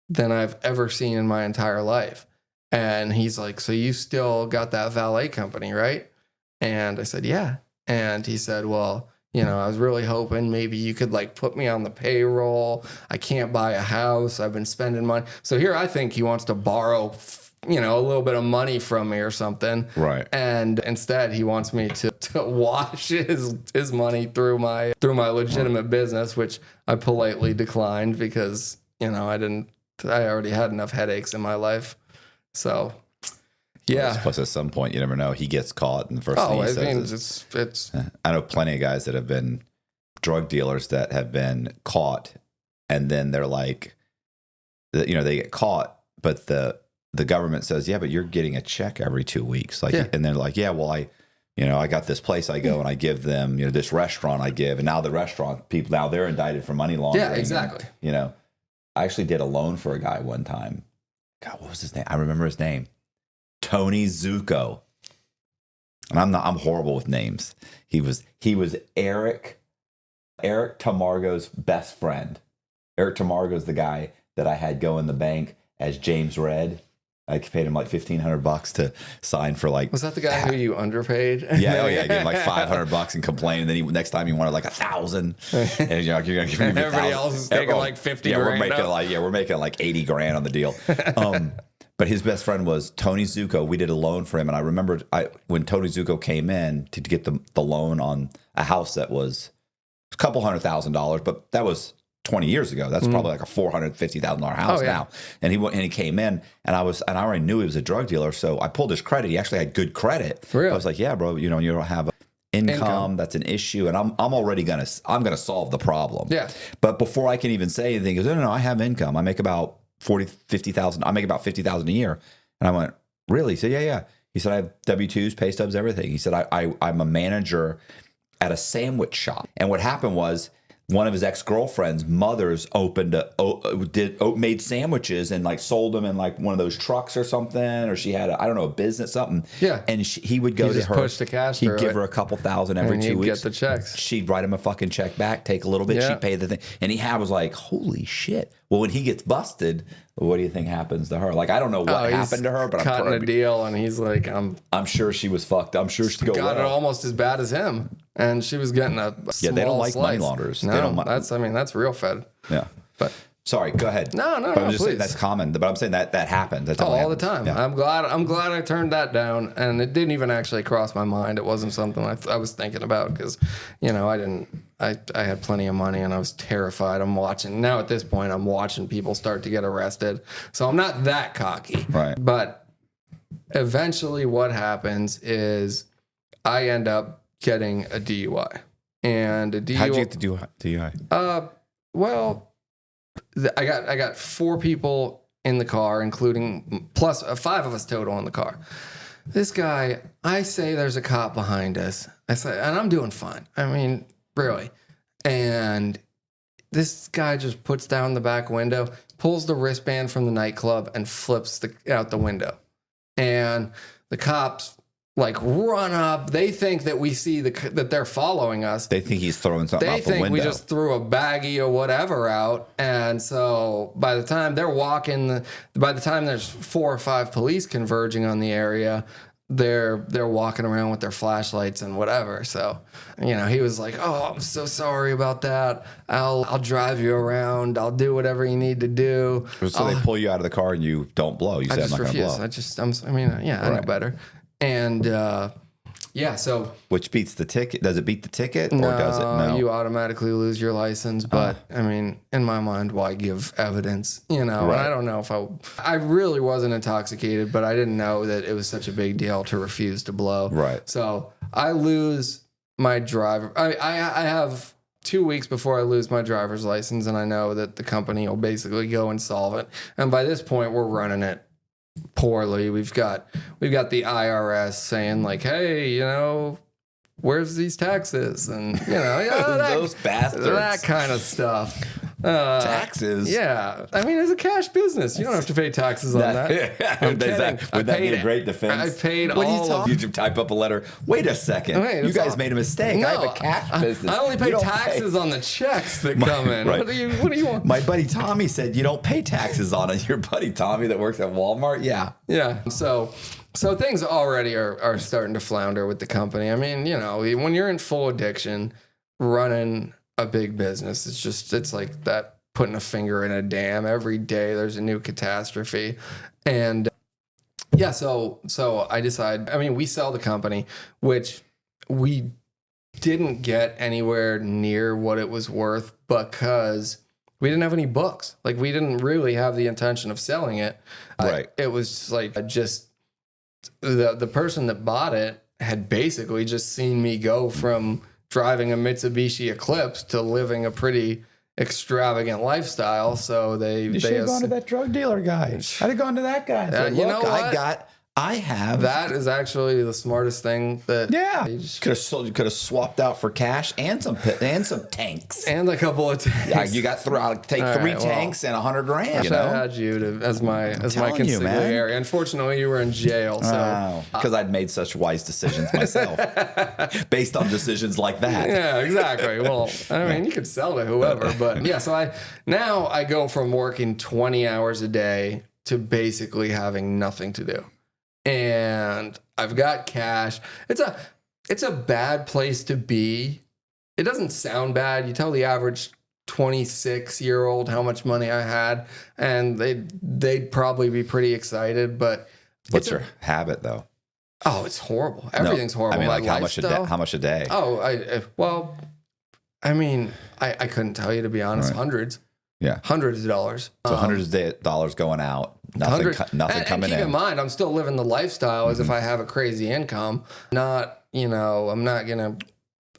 than I've ever seen in my entire life. And he's like, "So you still got that valet company, right?" And I said, "Yeah." And he said, "Well, I was really hoping maybe you could put me on the payroll. I can't buy a house. I've been spending money." So here I think he wants to borrow, a little bit of money from me or something. Right. And instead he wants me to wash his money through my legitimate business, which I politely declined because, I already had enough headaches in my life. So, yeah. Plus, at some point, you never know. He gets caught, and the first thing he says is, it's. I know plenty of guys that have been drug dealers that have been caught, and then they're like, they get caught, but the government says, "Yeah, but you're getting a check every 2 weeks." And they're like, "Yeah, well, I got this place I go and I give them, this restaurant I give," and now the restaurant people now they're indicted for money laundering. Yeah, exactly. And, I actually did a loan for a guy one time. God, what was his name? I remember his name. Tony Zucco. And I'm horrible with names. He was Eric Tamargo's best friend. Eric Tamargo's the guy that I had go in the bank as James Red. I paid him $1,500 to sign for Was that the guy who you underpaid? Yeah, I gave him $500 and complained, and then next time he wanted $1,000, and you're gonna give me everybody else is taking 50 grand. We're making 80 grand on the deal. But his best friend was Tony Zucco. We did a loan for him, and I remember when Tony Zucco came in to get the loan on a house that was a couple $100,000, but that was 20 years ago. That's probably a $450,000 house now. And he came in, and I already knew he was a drug dealer, so I pulled his credit. He actually had good credit. Really? I was like, "Yeah, bro, you don't have income. That's an issue, and I'm already gonna solve the problem." Yeah. But before I can even say anything, he goes, "No, I have income. I make about 50,000. I make about 50,000 a year." And I went, "Really?" He said, "Yeah." He said, "I have W-2s, pay stubs, everything." He said, I'm a manager at a sandwich shop. And what happened was one of his ex-girlfriend's mothers made sandwiches and like sold them in like one of those trucks or something, or she had I don't know, a business, something. Yeah. And he would go to just her, push the cash he'd through give it. her a couple thousand every And 2 he'd weeks. get the checks. She'd write him a fucking check back, take a little bit, Yeah. she'd pay the thing. And was like, holy shit. Well, when he gets busted, what do you think happens to her? Like, I don't know what happened to her, but cutting a deal, and he's like, I'm sure she was fucked. I'm sure she got it almost as bad as him, and she was getting a small they don't like slice. money launderers. No, They don't that's real Fed. Yeah. But sorry, go ahead. No, But I'm just saying please. that's common. But I'm saying that happens. That's all the time. Yeah. I'm glad I turned that down, and it didn't even actually cross my mind. It wasn't something I was thinking about because, I had plenty of money and I was terrified. I'm watching now at this point. I'm watching people start to get arrested, so I'm not that cocky. Right. But eventually, what happens is I end up getting a DUI, and a DUI. How'd you get the DUI? Well, I got 4 people in the car, including plus 5 of us total in the car. This guy, I say there's a cop behind us. I say, and I'm doing fine. I mean, really. And this guy just puts down the back window, pulls the wristband from the nightclub, and flips out the window. And the cops like run up. They think that we see that they're following us. They think he's throwing something out the window. They think we just threw a baggie or whatever out. And so by the time they're by the time there's 4 or 5 police converging on the area, they're walking around with their flashlights and whatever. So, he was like, "Oh, I'm so sorry about that. I'll drive you around. I'll do whatever you need to do." So they pull you out of the car and you don't blow. You say, "I'm not going to blow." I know better. And so which beats the ticket? Does it beat the ticket or does it? No, you automatically lose your license. But in my mind, why give evidence? And I don't know if I really wasn't intoxicated, but I didn't know that it was such a big deal to refuse to blow. Right. So I lose my driver. I have 2 weeks before I lose my driver's license, and I know that the company will basically go insolvent. And by this point, we're running it poorly. We've got the IRS saying like, "Hey, where's these taxes?" And those bastards, that kind of stuff. Taxes. Yeah, it's a cash business. You don't have to pay taxes on that. I'm kidding. Would that be a great defense? I paid what all of you type up a letter. Wait a second. You guys made a mistake. No, I have a cash business. I only pay taxes on the checks that come in. Right. What do you want? My buddy Tommy said you don't pay taxes on it. Your buddy Tommy that works at Walmart. Yeah. Yeah. So things already are starting to flounder with the company. When you're in full addiction, running a big business, it's like that putting a finger in a dam. Every day there's a new catastrophe. And so I decide, we sell the company, which we didn't get anywhere near what it was worth because we didn't have any books. Like, we didn't really have the intention of selling it. Right. It was like just the person that bought it had basically just seen me go from driving a Mitsubishi Eclipse to living a pretty extravagant lifestyle. So You should have gone to that drug dealer guy. I'd have gone to that guy. Said, you know what? I have. That is actually the smartest thing that. Yeah. You could have swapped out for cash and some tanks. And a couple of tanks. Yeah, you got I'll take All 3 right, tanks and $100,000. I had you as my consigliere. Unfortunately, you were in jail. So because I'd made such wise decisions myself, based on decisions like that. Yeah, exactly. Well, you could sell to whoever, but yeah. So I go from working 20 hours a day to basically having nothing to do. And I've got cash. It's a bad place to be. It doesn't sound bad. You tell the average 26-year-old how much money I had, and they'd probably be pretty excited. But what's your habit though? Oh, it's horrible. Everything's horrible. How much a day? Oh, I couldn't tell you, to be honest. Right. Hundreds. Yeah. Hundreds of dollars. So hundreds of dollars going out. Nothing coming in. Keep in mind, I'm still living the lifestyle as if I have a crazy income. I'm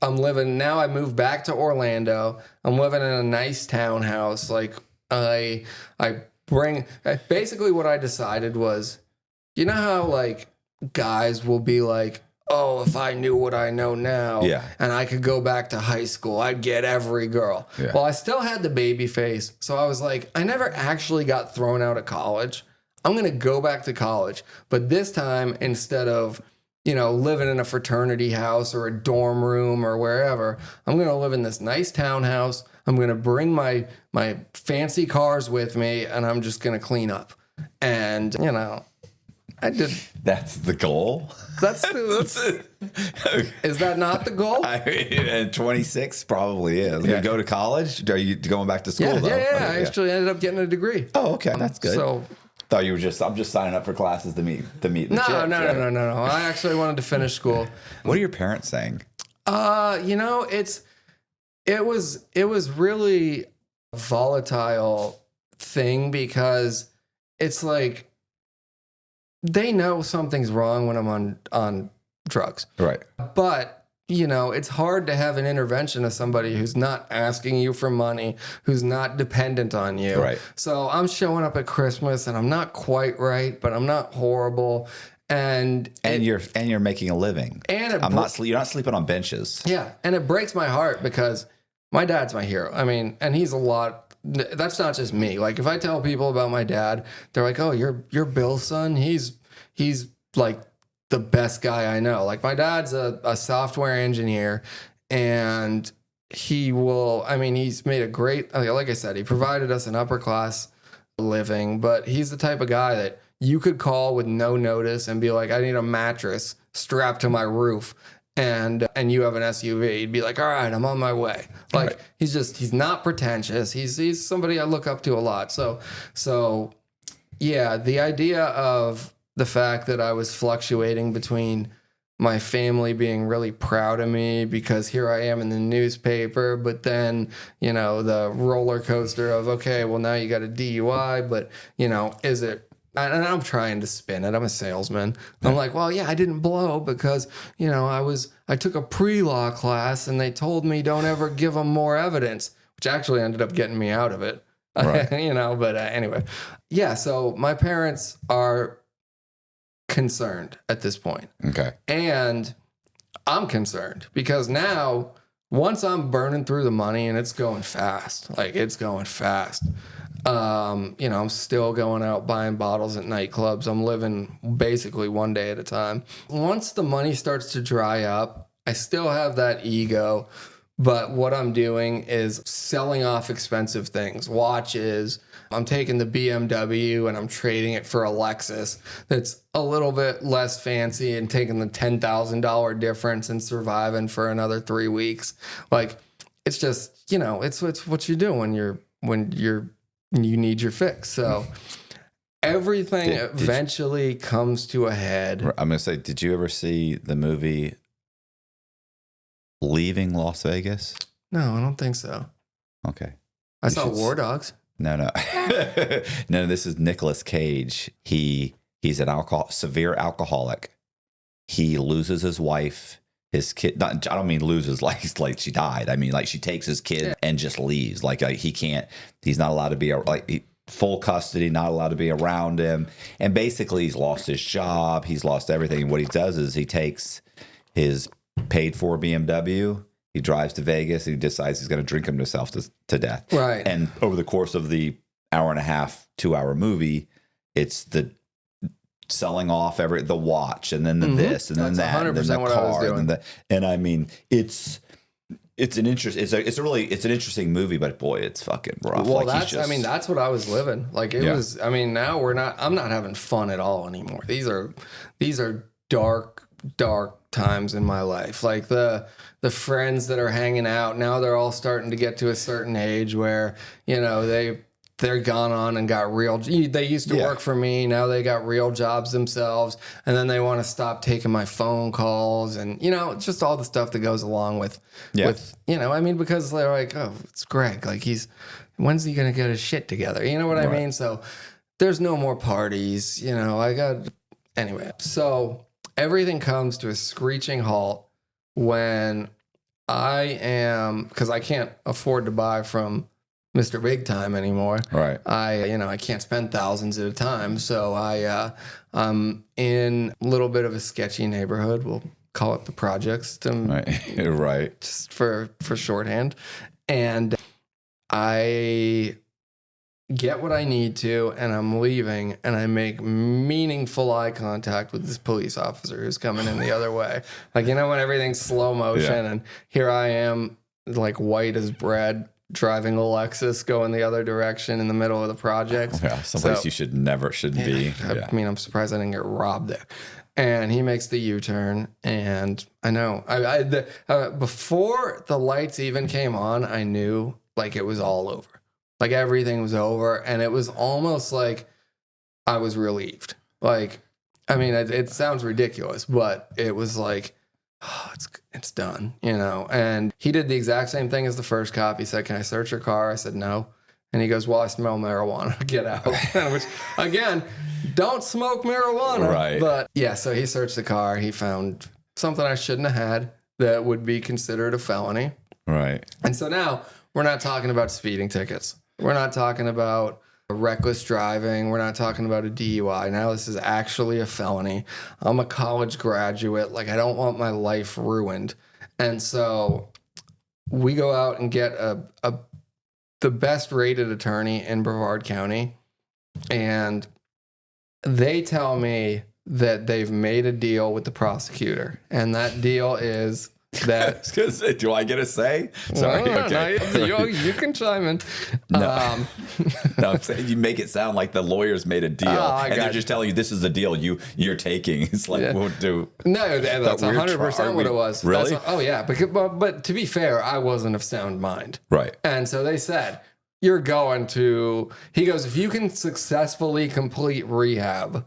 living, now I moved back to Orlando. I'm living in a nice townhouse. Like, basically what I decided was, how like guys will be like, oh, if I knew what I know now and I could go back to high school, I'd get every girl. Yeah. Well, I still had the baby face. So I was like, I never actually got thrown out of college. I'm going to go back to college. But this time, instead of, living in a fraternity house or a dorm room or wherever, I'm going to live in this nice townhouse. I'm going to bring my fancy cars with me, and I'm just going to clean up. And, I did. That's the goal. That's is that not the goal? And 26 probably is. Yeah. Go to college? Are you going back to school though? Yeah. I actually ended up getting a degree. Oh, okay, that's good. So thought you were I'm just signing up for classes to meet the chick. No. I actually wanted to finish school. What are your parents saying? It was really a volatile thing because it's like they know something's wrong when I'm on drugs. Right. But, it's hard to have an intervention of somebody who's not asking you for money, who's not dependent on you. Right. So I'm showing up at Christmas and I'm not quite right, but I'm not horrible. And you're making a living. And you're not sleeping on benches. Yeah. And it breaks my heart because my dad's my hero. I mean, and he's a lot. That's not just me. Like if I tell people about my dad, they're like, "Oh, you're Bill's son. He's like the best guy I know." Like my dad's a software engineer, and he's made a great. Like I said, he provided us an upper class living, but he's the type of guy that you could call with no notice and be like, "I need a mattress strapped to my roof." And you have an SUV, he'd be like, "All right, I'm on my way." Like right. He's not pretentious. He's somebody I look up to a lot. So yeah, the idea of the fact that I was fluctuating between my family being really proud of me because here I am in the newspaper, but then, the roller coaster of, okay, well now you got a DUI, but is it? And I'm trying to spin it. I'm a salesman. I'm like, well, yeah, I didn't blow because, I took a pre-law class and they told me don't ever give them more evidence, which actually ended up getting me out of it. Right. But anyway. Yeah, so my parents are concerned at this point. Okay. And I'm concerned because now once I'm burning through the money and it's going fast, I'm still going out buying bottles at nightclubs. I'm living basically one day at a time. Once the money starts to dry up, I still have that ego, but what I'm doing is selling off expensive things, watches. I'm taking the BMW and I'm trading it for a Lexus that's a little bit less fancy and taking the $10,000 difference and surviving for another 3 weeks. Like, it's just, it's what you do when you need your fix. So everything eventually comes to a head. I'm going to say, did you ever see the movie Leaving Las Vegas? No, I don't think so. Okay. I saw War Dogs. No. No, this is Nicolas Cage. He's an severe alcoholic. He loses his wife. His kid, I don't mean loses like she died. I mean like she takes his kid and just leaves. Like he's not allowed to be full custody, not allowed to be around him. And basically he's lost his job. He's lost everything. And what he does is he takes his paid for BMW. He drives to Vegas. He decides he's going to drink himself to death. Right. And over the course of the 1.5, 2-hour movie, it's the selling off the watch and then this and then That's that 100% and then the what car I was doing. and I mean it's an interesting movie, but boy, it's fucking rough. Well, that's what I was living. Like it was. I mean, now I'm not having fun at all anymore. These are dark times in my life. Like the friends that are hanging out now, they're all starting to get to a certain age where they're gone on and got real. They used to work for me. Now they got real jobs themselves. And then they want to stop taking my phone calls and, just all the stuff that goes along with, because they're like, oh, it's Greg. Like when's he going to get his shit together? You know what I mean? So there's no more parties, anyway. So everything comes to a screeching halt when because I can't afford to buy from Mr. Big Time anymore. Right. I can't spend thousands at a time. So I'm in a little bit of a sketchy neighborhood. We'll call it the projects to Right. just for shorthand. And I get what I need to, and I'm leaving, and I make meaningful eye contact with this police officer who's coming in the other way. Like, when everything's slow motion, and here I am, like white as bread, driving a Lexus going the other direction in the middle of the project. Yeah, someplace you shouldn't be. I mean, I'm surprised I didn't get robbed there. And he makes the U-turn, and I know, before the lights even came on, I knew like it was all over. Like everything was over, and it was almost like I was relieved. Like, I mean, it sounds ridiculous, but it was like, oh, it's done, And he did the exact same thing as the first cop. He said, "Can I search your car?" I said, "No." And he goes, "Well, I smell marijuana. Get out." Which, again, don't smoke marijuana. Right. But yeah, so he searched the car. He found something I shouldn't have had that would be considered a felony. Right. And so now we're not talking about speeding tickets. We're not talking about reckless driving. We're not talking about a DUI. Now this is actually a felony. I'm a college graduate. Like, I don't want my life ruined. And so we go out and get the best rated attorney in Brevard County. And they tell me that they've made a deal with the prosecutor. And that deal is that... Do I get a say? Sorry. No, you can chime in. No. No, I'm saying you make it sound like the lawyers made a deal, and they're just telling you this is the deal you're taking. It's like, No, that's 100% what it was. Really? Oh yeah, but to be fair, I wasn't of sound mind. Right. And so they said, you're going to... He goes, if you can successfully complete rehab,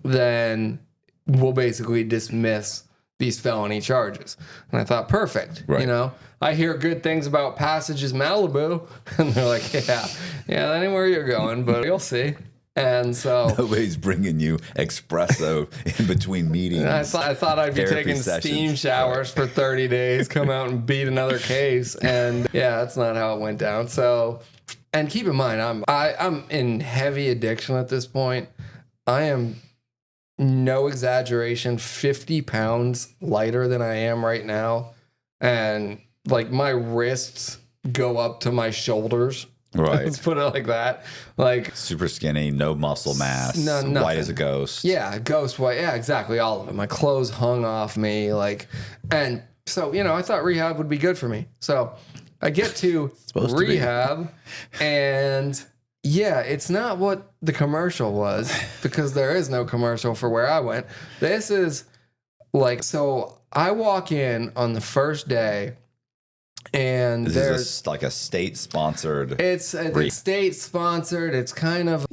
then we'll basically dismiss these felony charges. And I thought, perfect. Right. I hear good things about Passages Malibu. And they're like, yeah, that ain't where you're going, but you'll see. And so nobody's bringing you espresso in between meetings. I thought I'd be taking steam showers for 30 days, come out and beat another case. And yeah, that's not how it went down. So, and keep in mind, I'm in heavy addiction at this point. I am, no exaggeration, 50 pounds lighter than I am right now. And like my wrists go up to my shoulders. Right. Let's put it like that. Like super skinny, no muscle mass, white as a ghost. Yeah, ghost white. Yeah, exactly. All of it. My clothes hung off me. And so, I thought rehab would be good for me. So I get to rehab and yeah, it's not what the commercial was, because there is no commercial for where I went. This is like, so I walk in on the first day, and there's like a state sponsored. It's state sponsored. It's kind of,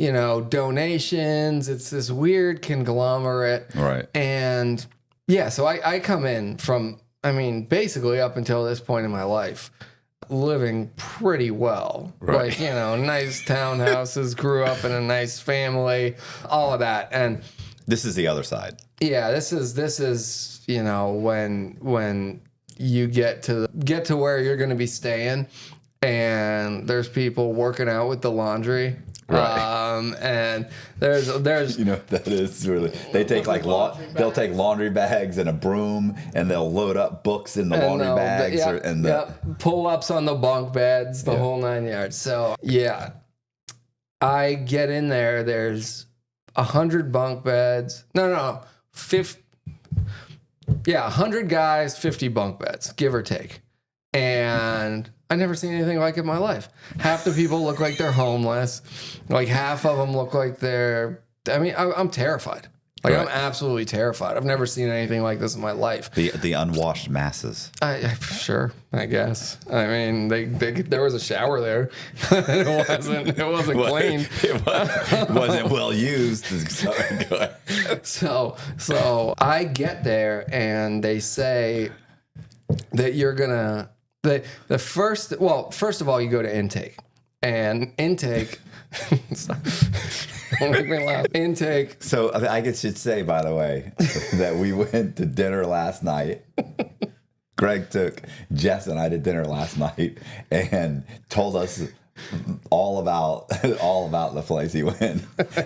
donations. It's this weird conglomerate. Right. And yeah, so I come in from, basically up until this point in my life, living pretty well. Right. Like, nice townhouses, grew up in a nice family, all of that. And this is the other side. Yeah, this is when you get to where you're going to be staying, and there's people working out with the laundry. Right. And there's that is really, they take they'll take laundry bags and a broom, and they'll load up books in the laundry bags pull ups on the bunk beds, the whole 9 yards. So yeah, I get in there. There's 100 bunk beds. No, 50. Yeah, 100 guys, 50 bunk beds, give or take. And I never seen anything like it in my life. Half the people look like they're homeless. Like half of them look like I'm terrified. Like, right. I'm absolutely terrified. I've never seen anything like this in my life. The unwashed masses. Sure, I guess. There was a shower there. It wasn't clean. It wasn't well used. Sorry, go ahead. So I get there, and they say that you're gonna first of all, you go to intake, and intake. Don't make me laugh. Intake. So I guess should say, by the way, that we went to dinner last night. Greg took Jess and I to dinner last night and told us all about the place he went.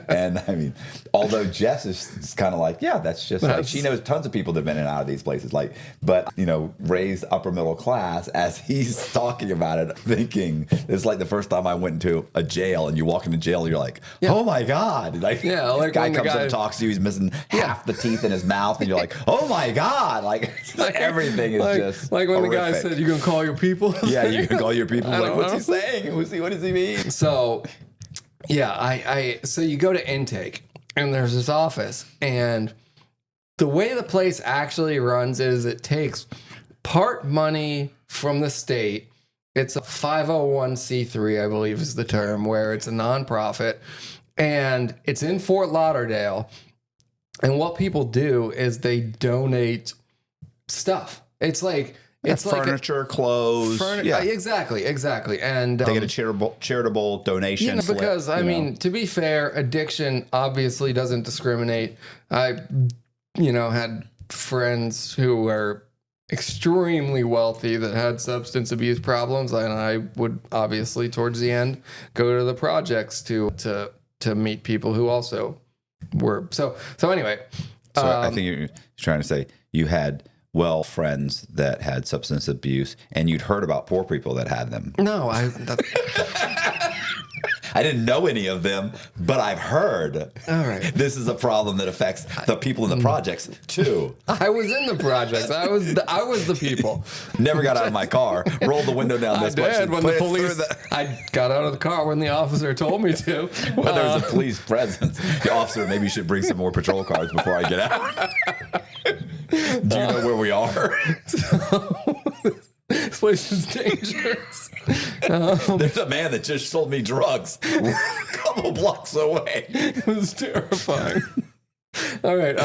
And I mean, although Jess is kind of like, yeah, that's just like, she knows tons of people that have been in and out of these places, like, but you know, raised upper middle class. As he's talking about it, thinking it's like the first time I went into a jail, and you walk into jail, you're like, oh my god, like, like guy comes up and talks to you, he's missing half the teeth in his mouth, and you're like, oh my god, like everything is just like when horrific. the guy said, "You gonna call your people?" Yeah, you can call your people. Like, what's he saying? What does he mean? So, yeah, so you go to intake, and there's this office, and the way the place actually runs is it takes part money from the state. It's a 501c3, I believe is the term, where it's a nonprofit, and it's in Fort Lauderdale. And what people do is they donate stuff. It's like furniture, clothes. Exactly. And they get a charitable donation. Because I mean, to be fair, addiction obviously doesn't discriminate. I, had friends who were extremely wealthy that had substance abuse problems, and I would obviously towards the end go to the projects to meet people who also were. So anyway. So I think you're trying to say you had friends that had substance abuse, and you'd heard about poor people that had them. No, I didn't know any of them, but I've heard. All right. This is a problem that affects the people in the projects too. I was in the projects. I was the people. Never got out of my car. Rolled the window down this much. I got out of the car when the officer told me to. When there was a police presence, the officer maybe should bring some more patrol cars before I get out. Do you know where we are? This place is dangerous. There's a man that just sold me drugs a couple blocks away. It was terrifying. All right.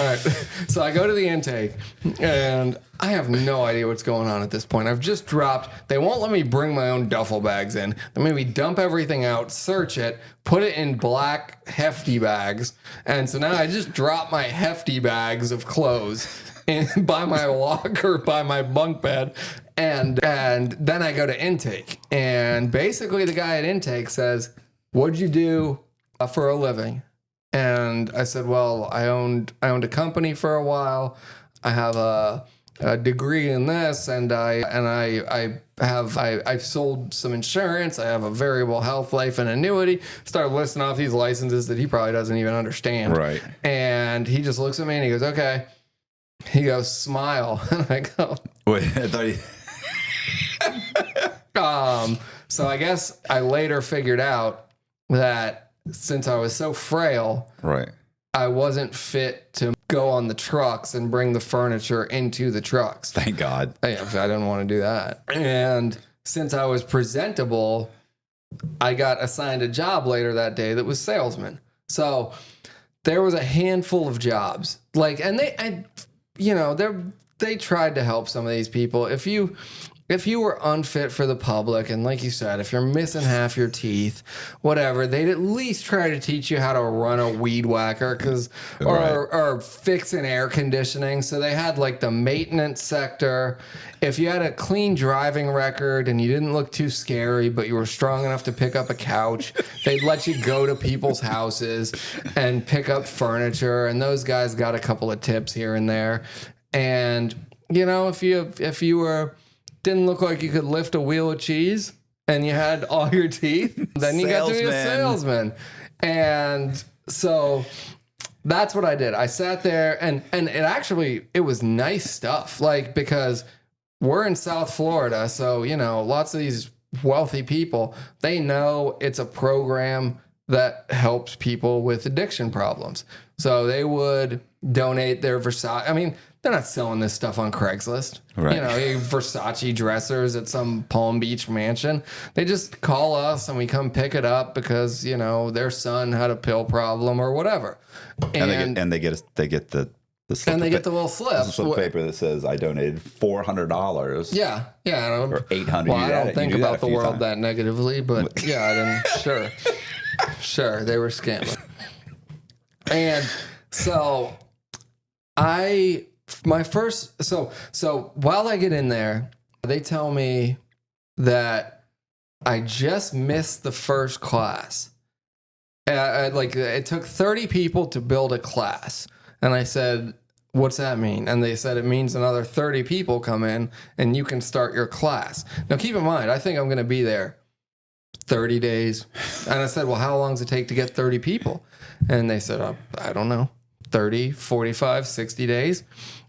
So I go to the intake, and I have no idea what's going on at this point. I've just dropped. They won't let me bring my own duffel bags in. They made me dump everything out, search it, put it in black hefty bags. And so now I just drop my hefty bags of clothes by my locker, by my bunk bed. And then I go to intake, and basically the guy at intake says, "What'd you do for a living?" And I said, "Well, I owned a company for a while. I have a degree in this, and I've sold some insurance. I have a variable health, life, and annuity." Started listing off these licenses that he probably doesn't even understand. Right. And he just looks at me and he goes, "Okay." He goes, "Smile." And I go, "Wait, I thought you..." So I guess I later figured out that since I was so frail, right, I wasn't fit to go on the trucks and bring the furniture into the trucks. Thank God. I didn't want to do that. And since I was presentable, I got assigned a job later that day that was salesman. So there was a handful of jobs. They tried to help some of these people. If you were unfit for the public, and like you said, if you're missing half your teeth, whatever, they'd at least try to teach you how to run a weed whacker or fix an air conditioning. So they had like the maintenance sector. If you had a clean driving record and you didn't look too scary, but you were strong enough to pick up a couch, they'd let you go to people's houses and pick up furniture. And those guys got a couple of tips here and there. And, if you didn't look like you could lift a wheel of cheese and you had all your teeth, then you got to be a salesman. And so that's what I did. I sat there, and it was nice stuff. Because we're in South Florida, so, lots of these wealthy people, they know it's a program that helps people with addiction problems. So they would donate their Versace. I mean, they're not selling this stuff on Craigslist. Right. Versace dressers at some Palm Beach mansion. They just call us and we come pick it up because, their son had a pill problem or whatever. And they get the slip, and they get the little slip. The slip of paper that says, "I donated $400. Yeah. Or $800. Well, I don't think about the world that negatively, but yeah, I didn't. Sure, they were scamming. And so so while I get in there, they tell me that I just missed the first class. It took 30 people to build a class. And I said, what's that mean? And they said, it means another 30 people come in and you can start your class. Now, keep in mind, I think I'm going to be there 30 days. And I said, well, how long does it take to get 30 people? And they said, I don't know, 30, 45, 60 days.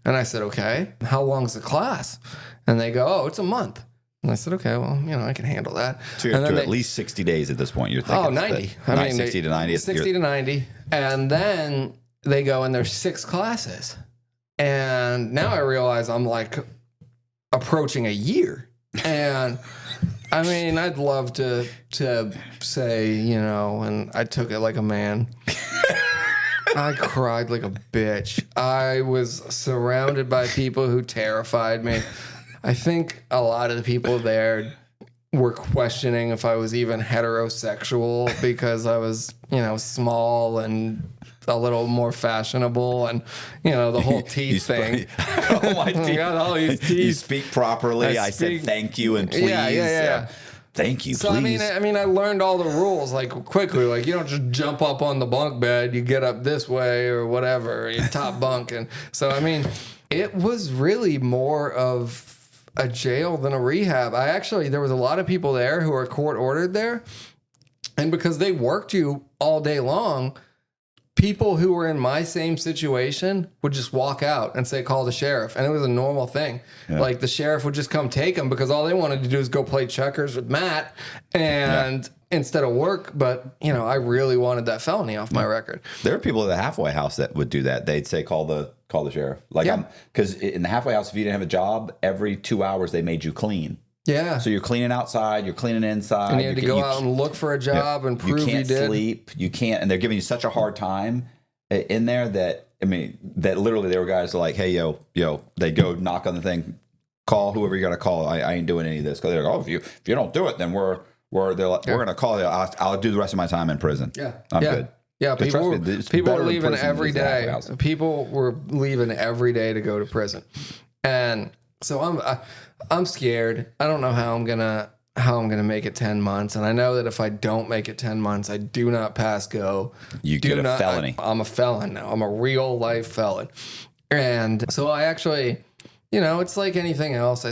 And I said, okay, how long is the class? And they go, oh, it's a month. And I said, okay, well, I can handle that. So you're at least 60 days at this point, you're thinking. Oh, 90. 60 to 90. 60 to 90. And then they go, and there's 6 classes. And now I realize I'm like approaching a year. And I mean, I'd love to say, and I took it like a man. I cried like a bitch. I was surrounded by people who terrified me. I think a lot of the people there were questioning if I was even heterosexual because I was, small and a little more fashionable and, the whole teeth thing. Oh, my teeth. All these teeth. You speak properly. I said thank you and please. Yeah. Thank you, so, please. I mean, I learned all the rules like quickly. Like you don't just jump up on the bunk bed. You get up this way or whatever, your top bunk. And so, I mean, it was really more of a jail than a rehab. There was a lot of people there who are court ordered there. And because they worked you all day long, people who were in my same situation would just walk out and say, call the sheriff. And it was a normal thing. Yeah. Like the sheriff would just come take them because all they wanted to do is go play checkers with Matt and instead of work. But, I really wanted that felony off my record. There are people at the halfway house that would do that. They'd say, call the sheriff. Because in the halfway house, if you didn't have a job, every 2 hours they made you clean. Yeah. So you're cleaning outside, you're cleaning inside. And you had to go out and look for a job and prove you did. You can't sleep. You can't. And they're giving you such a hard time in there that literally there were guys that are like, hey, yo, they go knock on the thing, call whoever you got to call. I ain't doing any of this. Because they're like, oh, if you don't do it, then we're going to call you. I'll do the rest of my time in prison. Yeah. I'm good. Yeah, people were leaving every day. People were leaving every day to go to prison. And so I'm scared. I don't know how I'm gonna make it 10 months, and I know that if I don't make it 10 months, I do not pass go. You get a felony. I'm a felon now. I'm a real life felon, and so I actually, it's like anything else.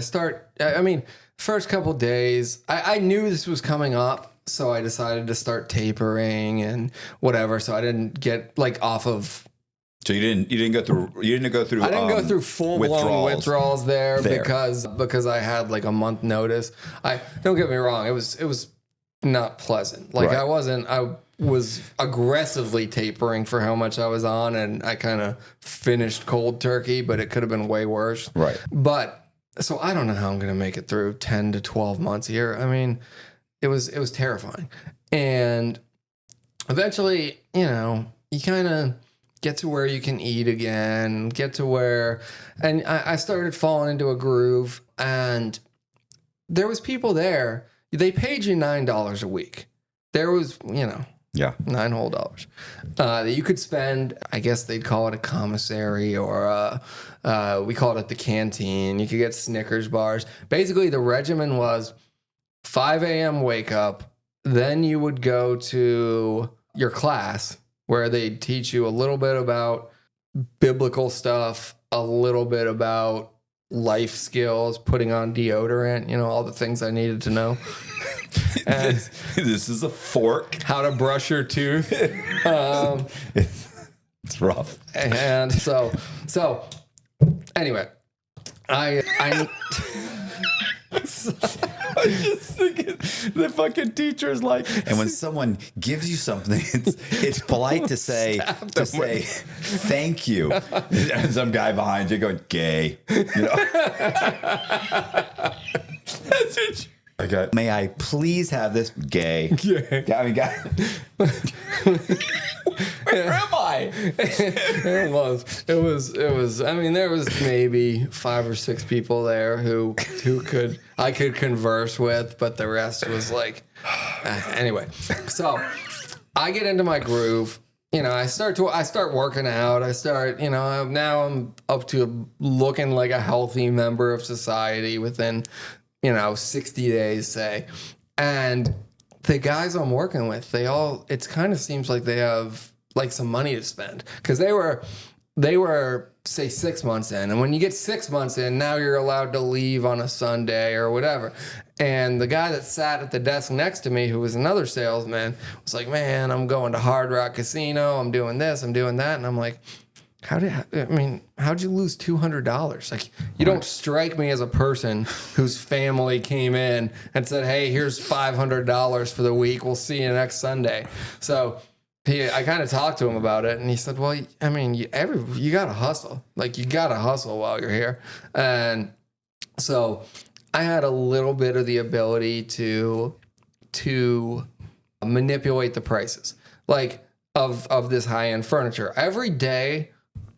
First couple days, I knew this was coming up, so I decided to start tapering and whatever. So I didn't get off of. So you didn't go through. I didn't go through full blown withdrawals there because I had a month notice. Don't get me wrong. It was not pleasant. I was aggressively tapering for how much I was on, and I kind of finished cold turkey, but it could have been way worse. Right. But so I don't know how I'm going to make it through 10 to 12 months here. I mean, it was terrifying, and eventually, you kind of get to where you can eat again, and I started falling into a groove, and there was people there. They paid you $9 a week. There was, $9 whole that you could spend. I guess they'd call it a commissary, or we called it the canteen. You could get Snickers bars. Basically, the regimen was 5 a.m. wake up, then you would go to your class, where they teach you a little bit about biblical stuff, a little bit about life skills, putting on deodorant, all the things I needed to know. And this is a fork. How to brush your tooth. It's rough. And so anyway, I I'm just thinking the fucking teacher's like, and when someone gives you something, it's polite to say thank you. And some guy behind you going, gay. That's it. Okay. May I please have this gay? Yeah. Guy. Where am I? It was. I mean, there was maybe 5 or 6 people there who I could converse with, but the rest was anyway. So I get into my groove. I start working out. Now I'm up to looking like a healthy member of society within 60 days, say. And the guys I'm working with, it kind of seems like they have like some money to spend, because they were say 6 months in, and when you get 6 months in, now you're allowed to leave on a Sunday or whatever. And the guy that sat at the desk next to me, who was another salesman, was like, man, I'm going to Hard Rock Casino, I'm doing this, I'm doing that. And I'm like, how'd you lose $200? Like, you don't strike me as a person whose family came in and said, hey, here's $500 for the week, we'll see you next Sunday. So I kind of talked to him about it, and he said, well, I mean, you got to hustle. Like, you got to hustle while you're here. And so I had a little bit of the ability to manipulate the prices, like, of this high-end furniture. Every day,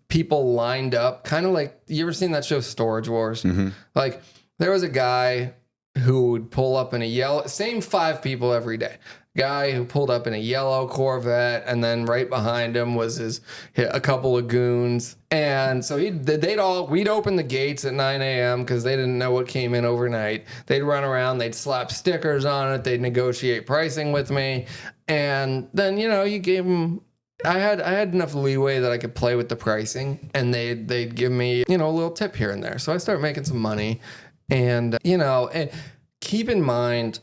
people lined up, kind of like, you ever seen that show Storage Wars? Mm-hmm. Like, there was a guy who would pull up in a yellow, same 5 people every day. Guy who pulled up in a yellow Corvette, and then right behind him was a couple of goons. And so we'd open the gates at 9 a.m. because they didn't know what came in overnight. They'd run around, they'd slap stickers on it, they'd negotiate pricing with me. And then, you gave them, I had enough leeway that I could play with the pricing, and they'd give me, a little tip here and there. So I started making some money. And, and keep in mind,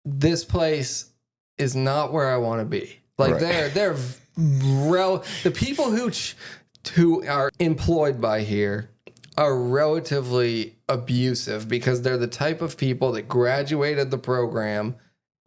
this place is not where I want to be. Like, right. The people who are employed by here are relatively abusive, because they're the type of people that graduated the program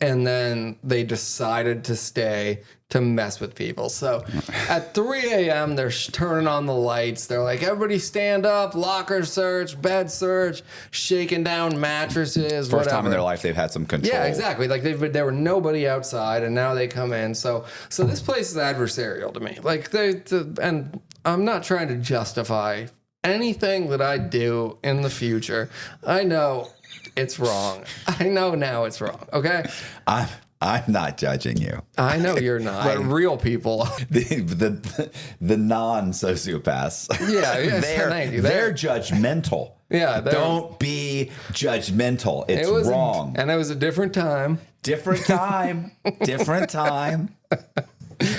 and then they decided to stay to mess with people. So at 3 a.m., they're turning on the lights. They're like, everybody stand up, locker search, bed search, shaking down mattresses, First time in their life they've had some control. Yeah, exactly. Like, there were nobody outside, and now they come in. So this place is adversarial to me. Like, and I'm not trying to justify anything that I do in the future. I know it's wrong. I know now it's wrong. Okay? I'm not judging you. I know you're not. But real people. The non-sociopaths. Yeah, thank you. They're judgmental. Yeah. Don't be judgmental. It's wrong. And it was a different time. Different time. Different time.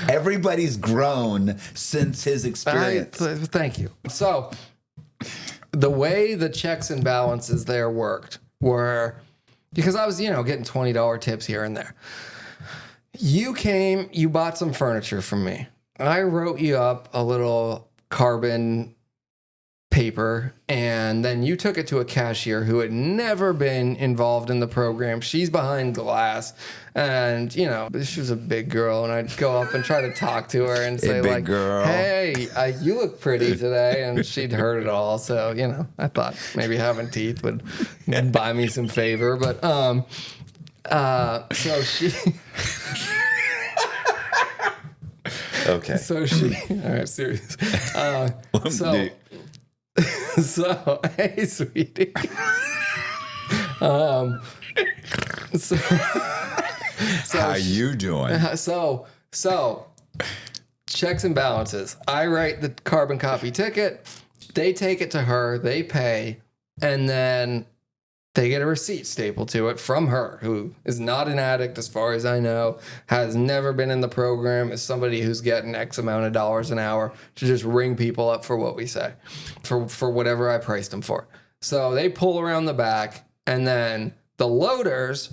Everybody's grown since his experience. Thank you. So the way the checks and balances there worked were, because I was, getting $20 tips here and there. You came, you bought some furniture from me. I wrote you up a little carbon paper, and then you took it to a cashier who had never been involved in the program. She's behind glass, and she was a big girl, and I'd go up and try to talk to her and say, like, girl, hey, you look pretty today, and she'd heard it all. So I thought maybe having teeth would buy me some favor, but so she. Okay. So she. All right, serious. So, hey, sweetie. So how you doing? So, checks and balances. I write the carbon copy ticket. They take it to her. They pay, and then they get a receipt stapled to it from her, who is not an addict as far as I know, has never been in the program, is somebody who's getting X amount of dollars an hour to just ring people up for what we say, for whatever I priced them for. So they pull around the back, and then the loaders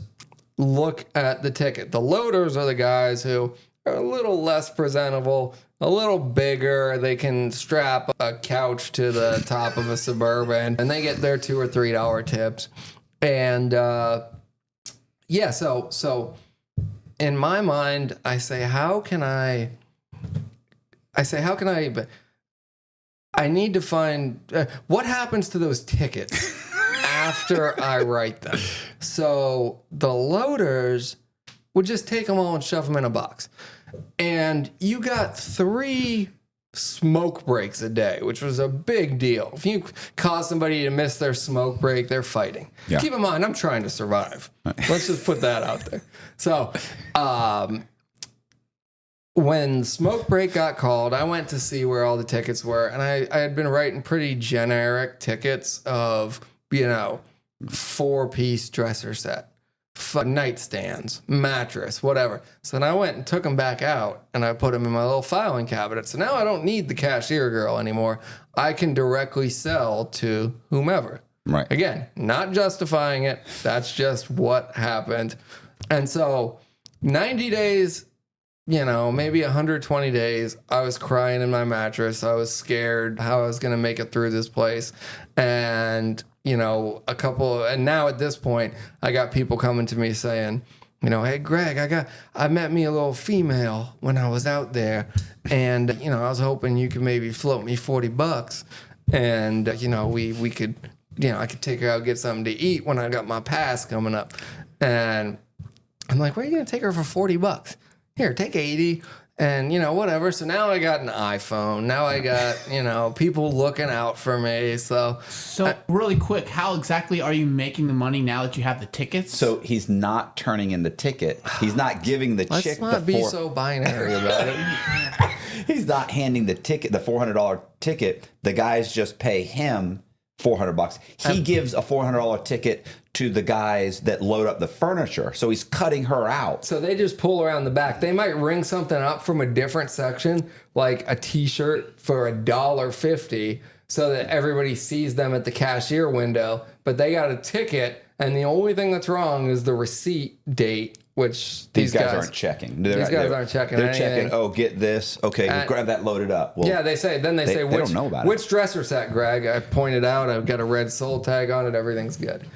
look at the ticket. The loaders are the guys who are a little less presentable, a little bigger. They can strap a couch to the top of a Suburban, and they get their $2 or $3 tips. And so in my mind, I say, how can I need to find what happens to those tickets after I write them. So the loaders would just take them all and shove them in a box. And you got 3 smoke breaks a day, which was a big deal. If you cause somebody to miss their smoke break, they're fighting. Yeah. Keep in mind, I'm trying to survive. Let's just put that out there. So when smoke break got called, I went to see where all the tickets were, and I had been writing pretty generic tickets of, 4-piece dresser set, nightstands, mattress, whatever. So then I went and took them back out and I put them in my little filing cabinet. So now I don't need the cashier girl anymore. I can directly sell to whomever. Right. Again, not justifying it. That's just what happened. And so 90 days, maybe 120 days, I was crying in my mattress. I was scared how I was going to make it through this place. And, and now at this point, I got people coming to me saying, hey, Greg, I met me a little female when I was out there. And, I was hoping you could maybe float me $40. And, we could, I could take her out, get something to eat when I got my pass coming up. And I'm like, where are you going to take her for $40? Here, take 80 and, whatever. So now I got an iPhone. Now I got, people looking out for me. So really quick, how exactly are you making the money now that you have the tickets? So he's not turning in the ticket. He's not giving the chick the Let's not be so binary about it. He's not handing the ticket, the $400 ticket. The guys just pay him $400. He gives a $400 ticket to the guys that load up the furniture. So he's cutting her out. So they just pull around the back. They might ring something up from a different section, like a t-shirt for $1.50, so that everybody sees them at the cashier window. But they got a ticket, and the only thing that's wrong is the receipt date, which these guys aren't checking. These guys aren't checking. They're checking. Oh, get this. Okay, we'll grab that loaded up. Well, yeah, they say. They don't know about which dresser set, Greg? I pointed out. I've got a red sold tag on it. Everything's good.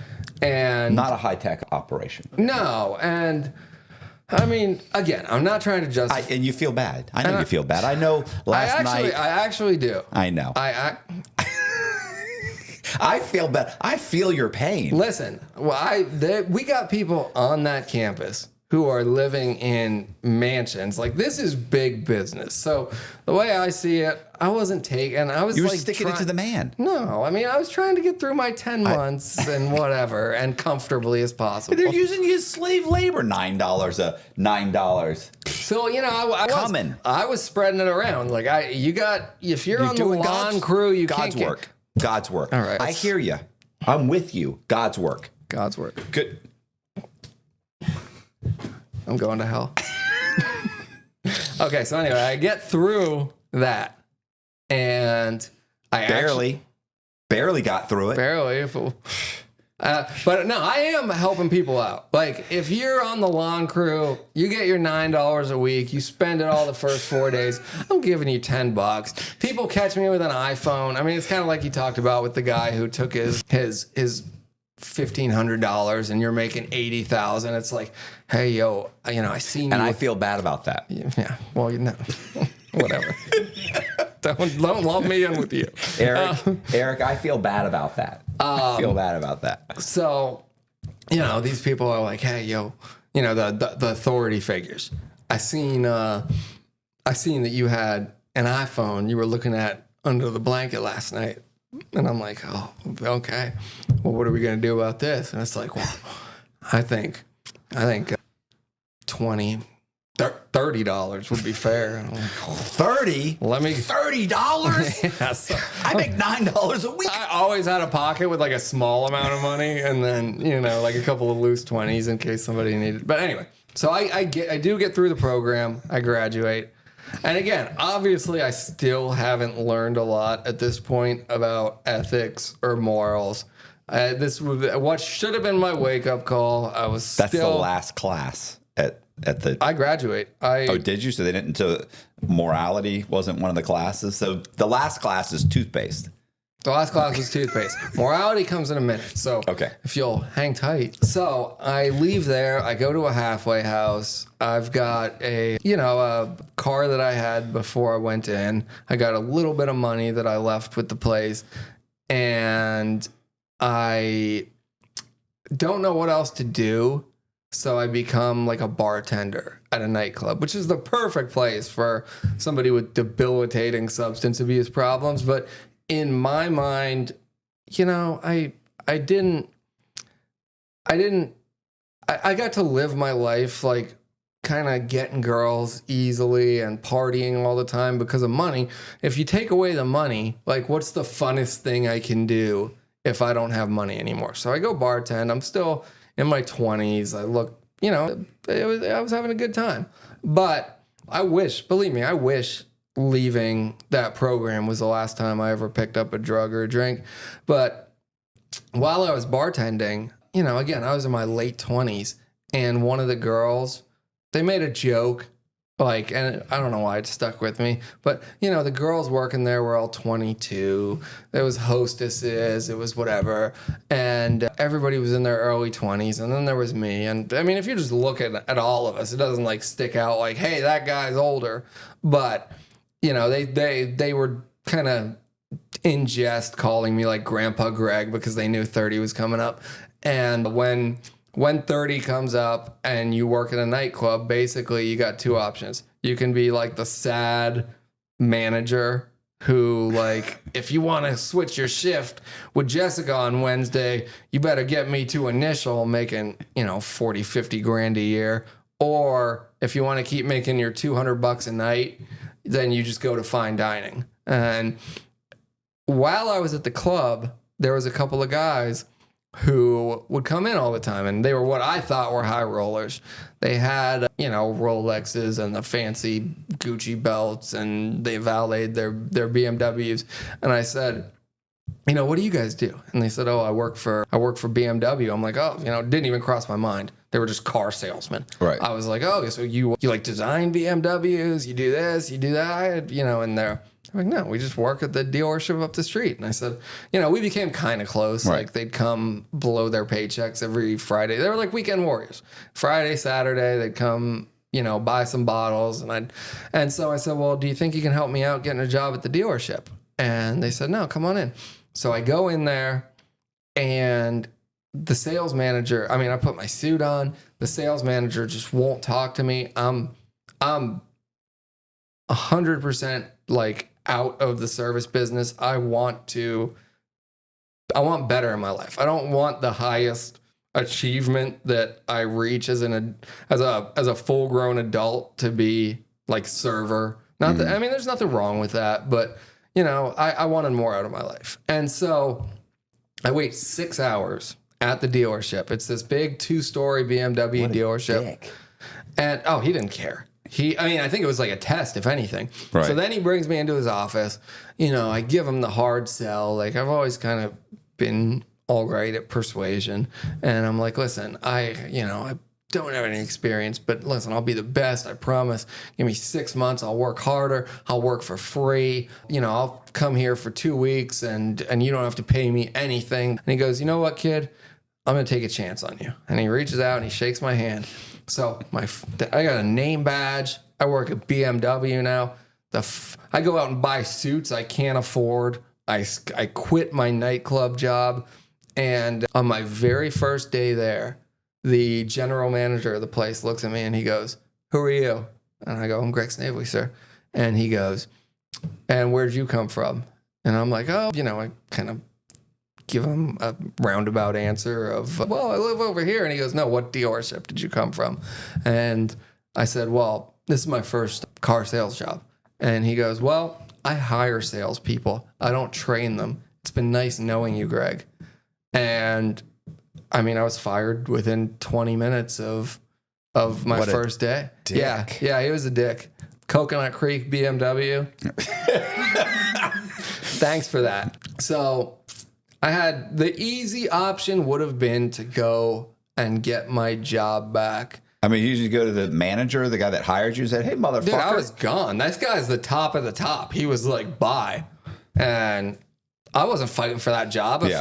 And not a high-tech operation. No, and I mean, again, I'm not trying to justify. And you feel bad. I know you feel bad. I know last night. I actually do. I know. I feel bad. I feel your pain. Listen, we got people on that campus who are living in mansions. Like, this is big business. So the way I see it, I wasn't taking. You were sticking it to the man. No, I mean, I was trying to get through my 10 months and whatever, and comfortably as possible. They're using you as slave labor. $9. So, I was spreading it around. Like, if you're on the lawn crew, you can't God's work. God's work. All right. I hear you. I'm with you. God's work. God's work. Good. I'm going to hell. Okay, so anyway, I get through that, and I barely got through it. Barely. But no, I am helping people out. Like, if you're on the lawn crew, you get your $9 a week. You spend it all the first 4 days. I'm giving you $10. People catch me with an iPhone. I mean, it's kind of like you talked about with the guy who took his $1,500 and you're making $80,000. It's like, hey, yo, I seen you. And I feel bad about that. Yeah. Well, whatever. Don't lump me in with you, Eric. I feel bad about that. I feel bad about that. So, these people are like, hey, yo, the authority figures. I seen that you had an iPhone you were looking at under the blanket last night. And I'm like, oh, okay. Well, what are we going to do about this? And it's like, well, I think $20, $30 would be fair. And I'm like, 30? $30? Yeah, so, I make $9 a week. I always had a pocket with like a small amount of money, and then like a couple of loose 20s in case somebody needed. But anyway, so I do get through the program. I graduate. And again, obviously, I still haven't learned a lot at this point about ethics or morals. This was what should have been my wake-up call. That's the last class at the. I graduate. Oh, did you? So they didn't. So morality wasn't one of the classes. So the last class is toothpaste. The last class was toothpaste. Morality comes in a minute. So okay, if you'll hang tight. So I leave there. I go to a halfway house. I've got a car that I had before I went in. I got a little bit of money that I left with the place, and I don't know what else to do. So I become like a bartender at a nightclub, which is the perfect place for somebody with debilitating substance abuse problems. But in my mind, I got to live my life like kind of getting girls easily and partying all the time because of money. If you take away the money, like, what's the funnest thing I can do if I don't have money anymore? So I go bartend. I'm still in my 20s. I look, I was having a good time. But I wish, believe me, I wish leaving that program was the last time I ever picked up a drug or a drink. But while I was bartending, again, I was in my late 20s, and one of the girls, they made a joke, and I don't know why it stuck with me, but, the girls working there were all 22. There was hostesses, it was whatever, and everybody was in their early 20s, and then there was me. And, I mean, if you just look at all of us, it doesn't, stick out like, hey, that guy's older. But, they were kind of in jest calling me, Grandpa Greg, because they knew 30 was coming up. And when 30 comes up and you work in a nightclub, basically you got two options. You can be the sad manager who, if you want to switch your shift with Jessica on Wednesday, you better get me to initial making, 40, 50 grand a year. Or if you want to keep making your $200 a night, then you just go to fine dining. And while I was at the club, there was a couple of guys who would come in all the time, and they were what I thought were high rollers. They had, Rolexes and the fancy Gucci belts, and they valeted their BMWs. And I said, what do you guys do? And they said, oh, I work for BMW. I'm like, oh, it didn't even cross my mind. They were just car salesmen. Right. I was like, oh, so you design BMWs, you do this, you do that, and they're like, no, we just work at the dealership up the street. And I said, we became kind of close. Right. They'd come blow their paychecks every Friday. They were like weekend warriors. Friday, Saturday, they'd come, buy some bottles. And so I said, well, do you think you can help me out getting a job at the dealership? And they said, no, come on in. So I go in there, and the sales manager, I put my suit on. The sales manager just won't talk to me. I'm 100% out of the service business. I want better in my life. I don't want the highest achievement that I reach as a full grown adult to be server. Not that, there's nothing wrong with that, but I wanted more out of my life. And so I wait 6 hours at the dealership. It's this big 2-story BMW dealership. Dick. And he didn't care. I think it was a test, if anything. Right. So then he brings me into his office. I give him the hard sell. I've always kind of been all right at persuasion. And I'm like, listen, I don't have any experience, but listen, I'll be the best. I promise. Give me 6 months. I'll work harder. I'll work for free. I'll come here for 2 weeks and you don't have to pay me anything. And he goes, you know what, kid? I'm going to take a chance on you. And he reaches out and he shakes my hand. So I got a name badge. I work at BMW now. I go out and buy suits I can't afford. I quit my nightclub job. And on my very first day there, the general manager of the place looks at me and he goes, who are you? And I go, I'm Greg.snavely, sir. And he goes, and where'd you come from? And I'm like, oh, I kind of give him a roundabout answer of, well, I live over here. And he goes, no, what dealership did you come from? And I said, well, this is my first car sales job. And he goes, well, I hire salespeople. I don't train them. It's been nice knowing you, Greg. And I was fired within 20 minutes of my first day. Dick. Yeah, he was a dick. Coconut Creek BMW. Thanks for that. So I had the easy option would have been to go and get my job back. You just go to the manager, the guy that hired you, and said, hey, motherfucker. Dude, I was gone. This guy's the top of the top. He was like, bye. And I wasn't fighting for that job. This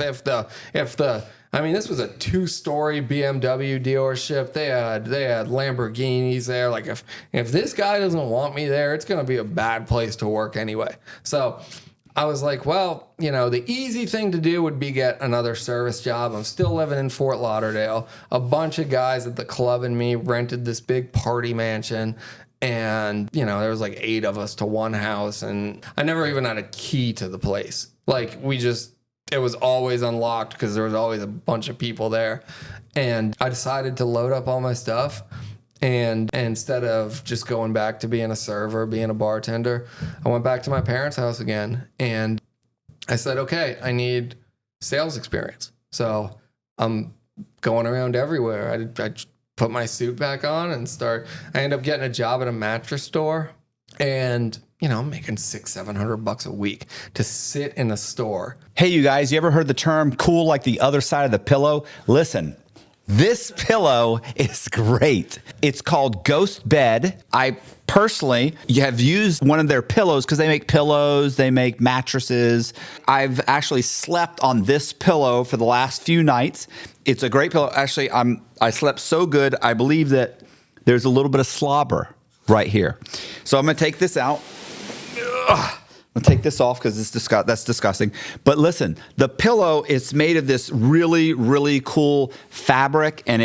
was a 2-story BMW dealership. They had Lamborghinis there. If this guy doesn't want me there, it's going to be a bad place to work anyway. So I was like, well, the easy thing to do would be get another service job. I'm still living in Fort Lauderdale. A bunch of guys at the club and me rented this big party mansion. And, there was 8 of us to one house. And I never even had a key to the place. It was always unlocked because there was always a bunch of people there. And I decided to load up all my stuff. And instead of just going back to being a server, being a bartender, I went back to my parents' house again. And I said, okay, I need sales experience. So I'm going around everywhere. I put my suit back on and I end up getting a job at a mattress store, and I'm making $600-700 a week to sit in a store. Hey, you guys, you ever heard the term cool like the other side of the pillow? Listen, this pillow is great. It's called Ghost Bed. I personally have used one of their pillows because they make pillows, they make mattresses. I've actually slept on this pillow for the last few nights. It's a great pillow. Actually, I slept so good, I believe that there's a little bit of slobber right here. So I'm going to take this out. I'm gonna take this off because that's disgusting. But listen, the pillow is made of this really, really cool fabric, and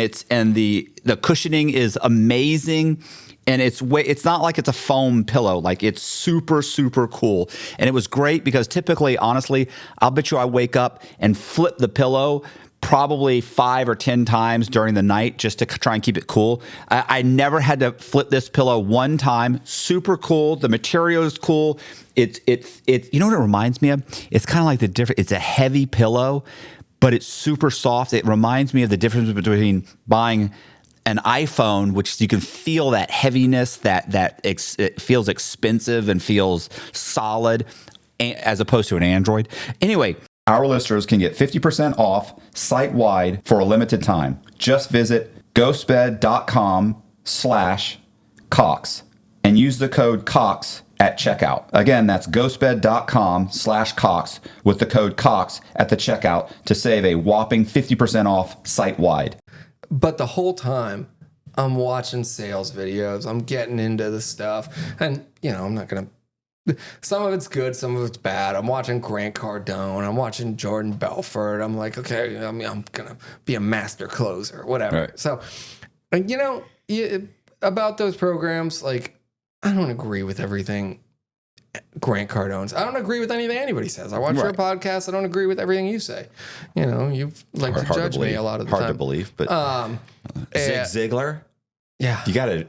the cushioning is amazing. And it's not like it's a foam pillow. Like, it's super, super cool. And it was great because typically, honestly, I'll bet you I wake up and flip the pillow probably 5 or 10 times during the night just to try and keep it cool. I never had to flip this pillow one time. Super cool. The material is cool. It's you know what it reminds me of? It's kind of like it's a heavy pillow, but it's super soft. It reminds me of the difference between buying an iPhone, which you can feel that heaviness, it feels expensive and feels solid, as opposed to an Android. Anyway, our listeners can get 50% off site-wide for a limited time. Just visit ghostbed.com/Cox and use the code Cox at checkout. Again, that's ghostbed.com/Cox with the code Cox at the checkout to save a whopping 50% off site-wide. But the whole time, I'm watching sales videos. I'm getting into the stuff. And, I'm not going to... Some of it's good, some of it's bad. I'm watching Grant Cardone. I'm watching Jordan Belfort. I'm like, okay, I'm going to be a master closer, whatever. Right. So, about those programs, like, I don't agree with everything Grant Cardone's. I don't agree with anything anybody says. I watch your podcast. I don't agree with everything you say. You like to judge me a lot of the time. Hard to believe, but Zig Ziglar? Yeah. You got to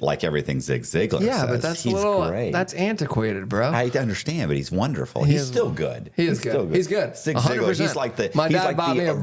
like everything Zig Ziglar Yeah, says. but that's He's great. That's antiquated, bro. I understand, but he's wonderful. He's still good. He is good. Still good. He's good. Zig Ziglar, he's like the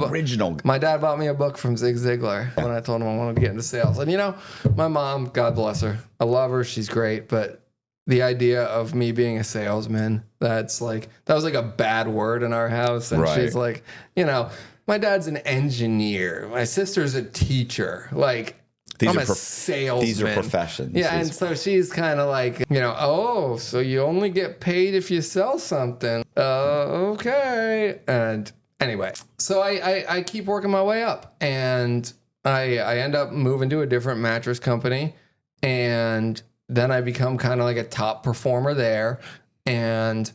original. My dad bought me a book from Zig Ziglar when I told him I wanted to get into sales. And my mom, God bless her, I love her, she's great, but the idea of me being a salesman, that was like a bad word in our house. And she's like, my dad's an engineer. My sister's a teacher. Like, I'm a salesman. These are professions. Yeah, and so she's kind of like, oh, so you only get paid if you sell something. Okay. And anyway, so I keep working my way up, and I end up moving to a different mattress company, and then I become kind of like a top performer there, and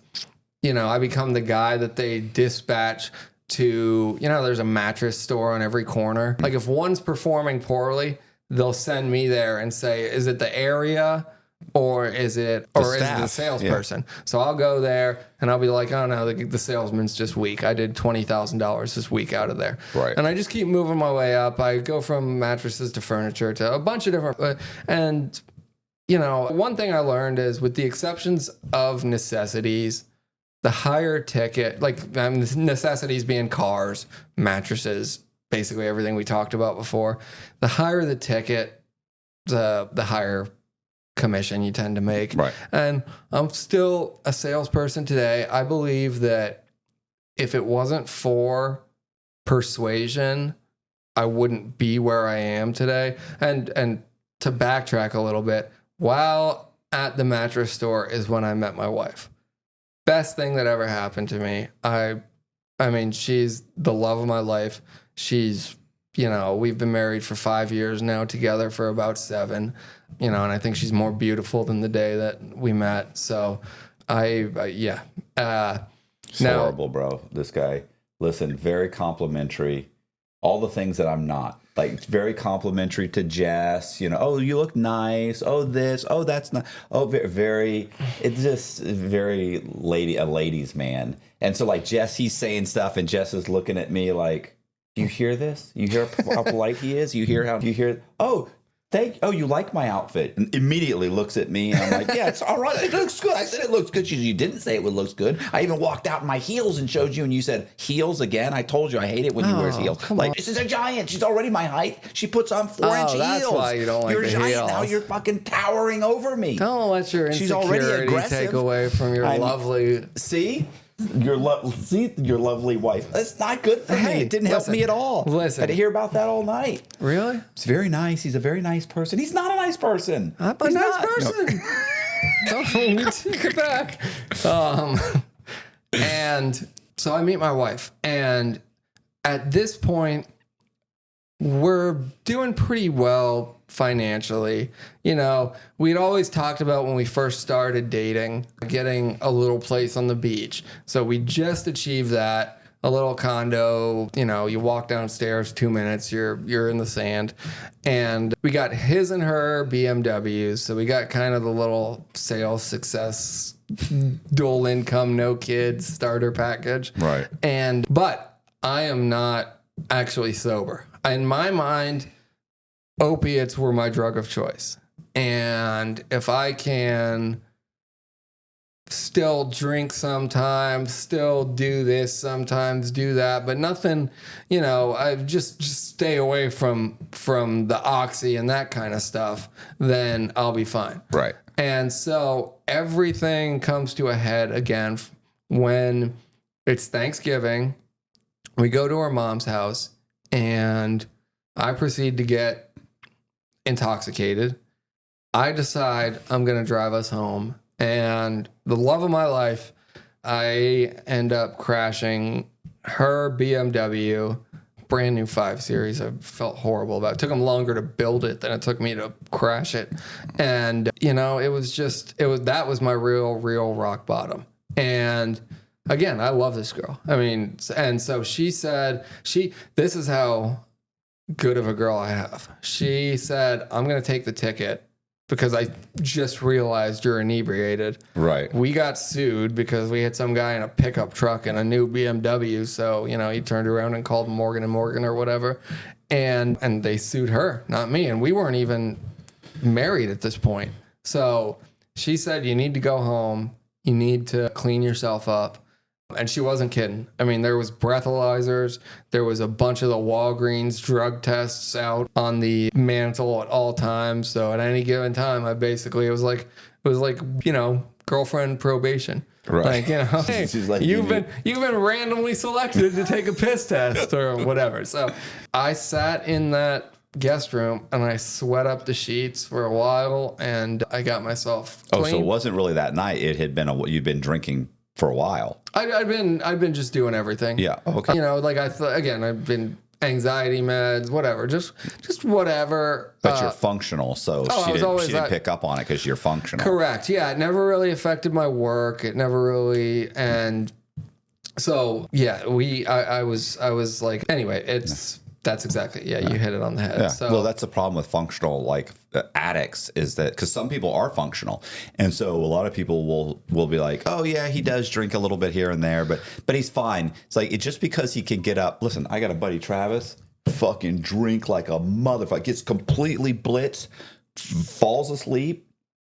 I become the guy that they dispatch to. There's a mattress store on every corner. Like, if one's performing poorly, they'll send me there and say, is it the area or is it the salesperson? Yeah. So I'll go there and I'll be like, oh no, the salesman's just weak. I did $20,000 this week out of there. Right. And I just keep moving my way up. I go from mattresses to furniture to a bunch of different, and one thing I learned is, with the exceptions of necessities, the higher ticket, like necessities being cars, mattresses, basically everything we talked about before, the higher the ticket, the higher commission you tend to make. Right. And I'm still a salesperson today. I believe that if it wasn't for persuasion, I wouldn't be where I am today. And to backtrack a little bit, while at the mattress store is when I met my wife. Best thing that ever happened to me. I mean, she's the love of my life. She's, we've been married for 5 years now, together for about 7, and I think she's more beautiful than the day that we met. So it's horrible, bro. This guy, listen, very complimentary. All the things that I'm not. Like, very complimentary to Jess, oh, you look nice. Oh, this. Oh, that's not. Oh, very, it's just very a ladies' man. And so, like, Jess, he's saying stuff, and Jess is looking at me like, you hear this? You hear how polite he is? You hear, oh, you like my outfit? And immediately looks at me, and I'm like, yeah, it's all right. It looks good. I said it looks good. You didn't say it looks good. I even walked out in my heels and showed you, and you said, heels again? I told you I hate it when he wears heels. Come on. This is a giant. She's already my height. She puts on 4-inch heels. That's why you don't like You're the giant heels. now. You're fucking towering over me. Don't let your She's already insecurity aggressive. take away from your lovely... See? Your lovely wife. That's not good for me. It didn't help me at all. Listen. I had to hear about that all night. Really? It's very nice. He's a very nice person. He's not a nice person. I'm a He's nice not. person. Don't take it back. And so I meet my wife, and at this point, we're doing pretty well financially. You know, we'd always talked about when we first started dating, getting a little place on the beach. So we just achieved that. A little condo, you know, you walk downstairs 2 minutes, you're in the sand. And we got his and her BMWs. So we got kind of the little sales success, dual income, no kids starter package. Right. But I am not actually sober. In my mind, opiates were my drug of choice. And if I can still drink sometimes, still do this sometimes, do that, but nothing, you know, I just stay away from the oxy and that kind of stuff, then I'll be fine. Right. And so everything comes to a head again when it's Thanksgiving. We go to our mom's house and I proceed to get intoxicated. I decide I'm going to drive us home. And the love of my life, I end up crashing her BMW, brand new 5 Series. I felt horrible about it. It took them longer to build it than it took me to crash it. And, you know, that was my real rock bottom. And again, I love this girl. I mean, and so she said, this is how good of a girl I have. She said, I'm going to take the ticket because I just realized you're inebriated. Right. We got sued because we had some guy in a pickup truck and a new BMW. So, you know, he turned around and called Morgan & Morgan or whatever. And they sued her, not me. And we weren't even married at this point. So she said, you need to go home. You need to clean yourself up. And she wasn't kidding. I mean, there was breathalyzers. There was a bunch of the Walgreens drug tests out on the mantle at all times. So at any given time, it was like, you know, girlfriend probation. Right. Like, you know, hey, like, you've been randomly selected to take a piss test or whatever. So I sat in that guest room and I sweat up the sheets for a while and I got myself clean. Oh, so it wasn't really that night. It had been you'd been drinking for a while. I'd been just doing everything. Yeah. Okay. You know, like I've been anxiety meds, whatever, just whatever. But you're functional, so she didn't pick up on it because you're functional. Correct. Yeah. It never really affected my work. It never really, and so yeah, I was like, anyway, that's exactly, you hit it on the head. Yeah. So, well, that's the problem with functional addicts is that because some people are functional, and so a lot of people will be like, oh yeah, he does drink a little bit here and there, but he's fine. It's like just because he can get up. Listen, I got a buddy Travis, fucking drink like a motherfucker, gets completely blitzed, falls asleep.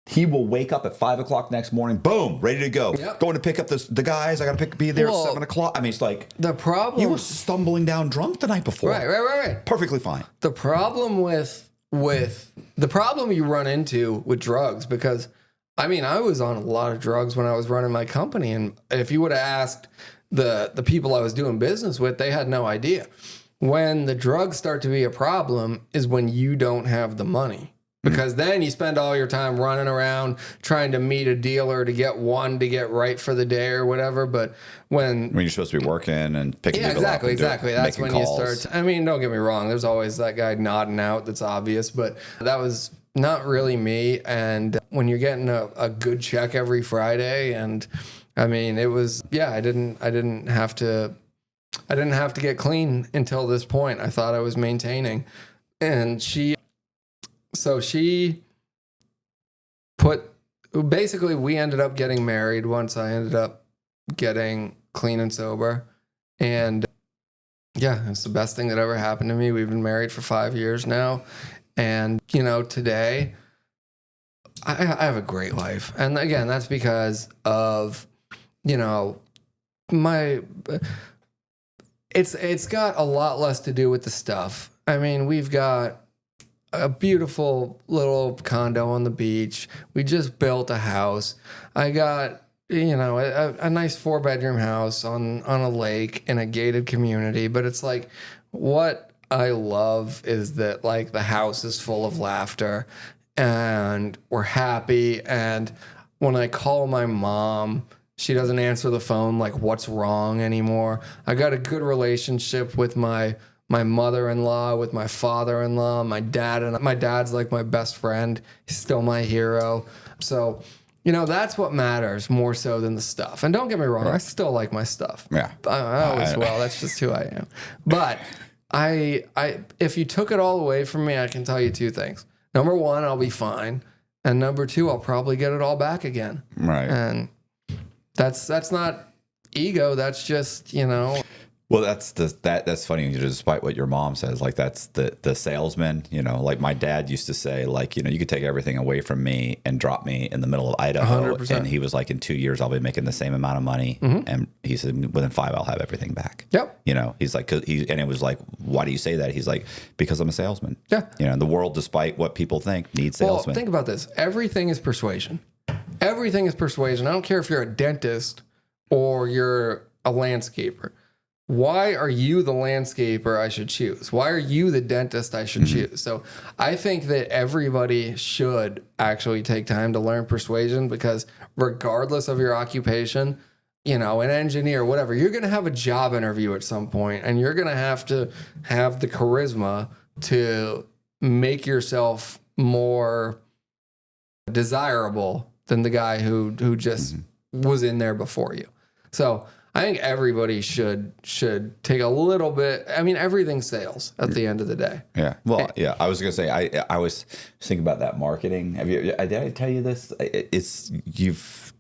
He will wake up at 5 o'clock next morning, boom, ready to go. Yep. Going to pick up the guys. I got to be there at 7 o'clock. I mean, it's like the problem. You were stumbling down drunk the night before. Right. Perfectly fine. The problem with the problem you run into with drugs, because I mean, I was on a lot of drugs when I was running my company, and if you would have asked the people I was doing business with, they had no idea. When the drugs start to be a problem is when you don't have the money. Because then you spend all your time running around trying to meet a dealer to get right for the day or whatever. But when you're supposed to be working and picking people up. Exactly. That's when calls. You start. I mean, don't get me wrong. There's always that guy nodding out that's obvious, but that was not really me. And when you're getting a good check every Friday, and I mean, it was, I didn't have to get clean until this point. I thought I was maintaining, and basically we ended up getting married once I ended up getting clean and sober. And it's the best thing that ever happened to me. We've been married for 5 years now. And, you know, today I have a great life. And again, that's because of, you know, it's got a lot less to do with the stuff. I mean, we've got a beautiful little condo on the beach. We just built a house. I got, you know, a nice 4-bedroom house on a lake in a gated community. But it's like, what I love is that, like, the house is full of laughter and we're happy. And when I call my mom, she doesn't answer the phone like, what's wrong anymore. I got a good relationship with my mother-in-law, with my father-in-law, my dad, and my dad's like my best friend. He's still my hero. So, you know, that's what matters more so than the stuff. And don't get me wrong, I still like my stuff. Yeah. I always will. That's just who I am. But I if you took it all away from me, I can tell you 2 things. Number 1, I'll be fine. And number 2, I'll probably get it all back again. Right. And that's not ego. That's just, you know. Well, that's funny. Despite what your mom says, like that's the salesman. You know, like my dad used to say, like, you know, you could take everything away from me and drop me in the middle of Idaho, 100%. and he was like, in 2 years I'll be making the same amount of money, and he said within 5 I'll have everything back. Yep. You know, he's like, and it was like, why do you say that? He's like, because I'm a salesman. Yeah. You know, the world, despite what people think, needs salesmen. Well, think about this. Everything is persuasion. Everything is persuasion. I don't care if you're a dentist or you're a landscaper. Why are you the landscaper I should choose? Why are you the dentist I should choose? So I think that everybody should actually take time to learn persuasion, because regardless of your occupation, you know, an engineer, whatever, you're going to have a job interview at some point, and you're going to have the charisma to make yourself more desirable than the guy who just was in there before you. So I think everybody should take a little bit. I mean, everything's sales at the end of the day. Yeah. Well, yeah. I was gonna say I was thinking about that marketing. Have you? Did I tell you this? It's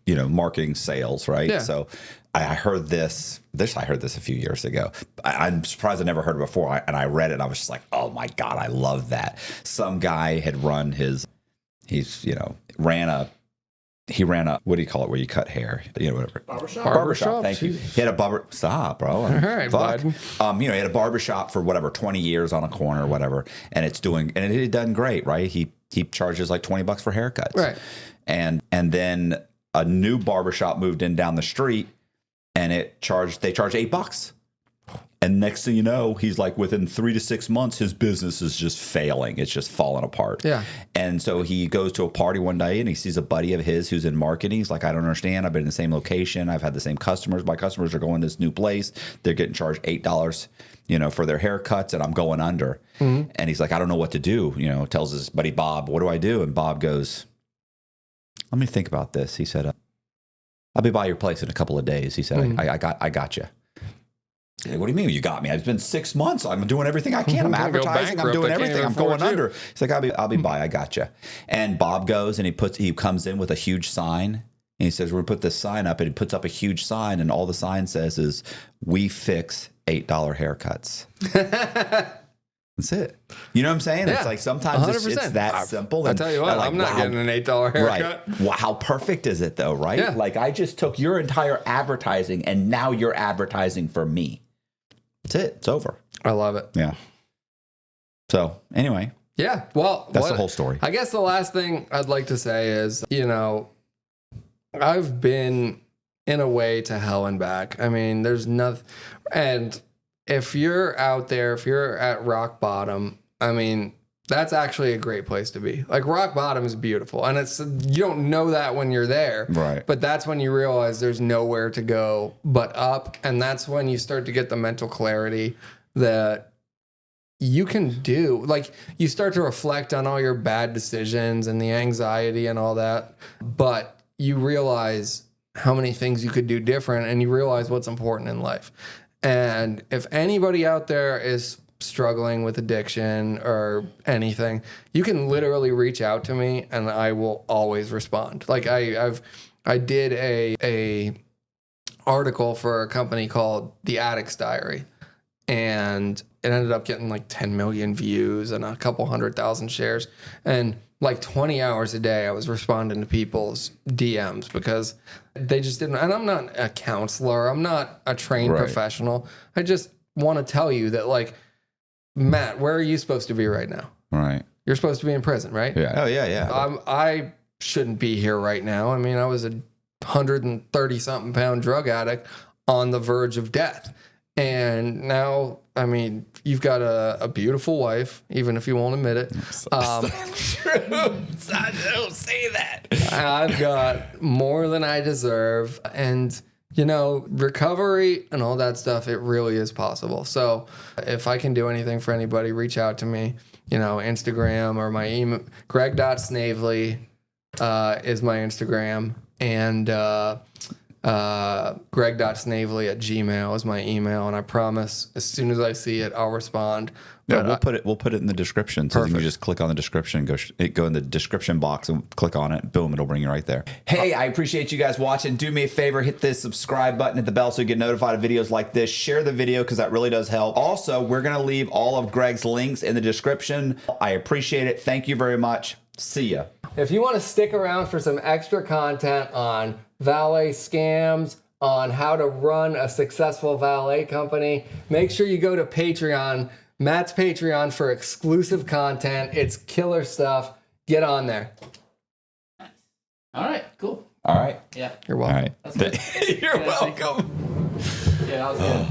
marketing sales, right? Yeah. So I heard this. I heard this a few years ago. I'm surprised I never heard it before. And I read it. I was just like, oh my god, I love that. Some guy had run he ran a, what do you call it, where you cut hair? You know, whatever. Barbershop. Thank you. He had a stop, bro. All right, bud. He had a barbershop for 20 years on a corner or whatever, and it had done great, right? He charges like $20 for haircuts. Right. And then a new barbershop moved in down the street, and they charged $8. And next thing you know, he's like, within 3 to 6 months, his business is just failing. It's just falling apart. Yeah. And so he goes to a party one day and he sees a buddy of his who's in marketing. He's like, I don't understand. I've been in the same location. I've had the same customers. My customers are going to this new place. They're getting charged $8, for their haircuts, and I'm going under. Mm-hmm. And he's like, I don't know what to do. Tells his buddy Bob, what do I do? And Bob goes, let me think about this. He said, I'll be by your place in a couple of days. He said, I got you. What do you mean you got me? It's been 6 months. I'm doing everything I can. I'm advertising. I'm doing everything. I'm going under. He's like, I'll be by. I got you. And Bob goes and he comes in with a huge sign. And he says, we're going to put this sign up. And he puts up a huge sign. And all the sign says is, we fix $8 haircuts. That's it. You know what I'm saying? Yeah, it's like sometimes it's that simple. I tell you what, I'm not getting an $8 haircut. Right. Wow, how perfect is it though, right? Yeah. Like I just took your entire advertising and now you're advertising for me. That's it. It's over. I love it. Yeah. So anyway. Yeah. Well, that's the whole story. I guess the last thing I'd like to say is, I've been in a way to hell and back. I mean, there's nothing. And if you're out there, if you're at rock bottom, I mean, that's actually a great place to be. Like rock bottom is beautiful. And you don't know that when you're there. Right. But that's when you realize there's nowhere to go but up. And that's when you start to get the mental clarity that you can do. Like you start to reflect on all your bad decisions and the anxiety and all that. But you realize how many things you could do different, and you realize what's important in life. And if anybody out there is struggling with addiction or anything, you can literally reach out to me and I will always respond. Like I did a article for a company called The Addict's Diary, and it ended up getting like 10 million views and a couple 100,000 shares. And like 20 hours a day, I was responding to people's DMs because they just didn't. And I'm not a counselor. I'm not a trained professional. I just want to tell you that, like, Matt, where are you supposed to be right now? Right. You're supposed to be in prison, right? Yeah. Oh, yeah. I shouldn't be here right now. I mean, I was a 130-something pound drug addict on the verge of death. And now, I mean, you've got a beautiful wife, even if you won't admit it. True. I don't say that. I've got more than I deserve. And, you know, recovery and all that stuff, it really is possible. So if I can do anything for anybody, reach out to me. You know, Instagram or my email. Greg.snavely is my Instagram. And Greg.snavely@gmail is my email. And I promise as soon as I see it, I'll respond. Yeah, we'll put it in the description. So you can just click on the description, go in the description box and click on it. Boom, it'll bring you right there. Hey, I appreciate you guys watching. Do me a favor, hit the subscribe button, hit the bell so you get notified of videos like this. Share the video because that really does help. Also, we're going to leave all of Greg's links in the description. I appreciate it. Thank you very much. See ya. If you want to stick around for some extra content on valet scams, on how to run a successful valet company, make sure you go to Patreon. Matt's Patreon for exclusive content. It's killer stuff. Get on there. All right, cool. All right. Yeah. You're welcome. All right. That's good. You're welcome. Yeah, that was good.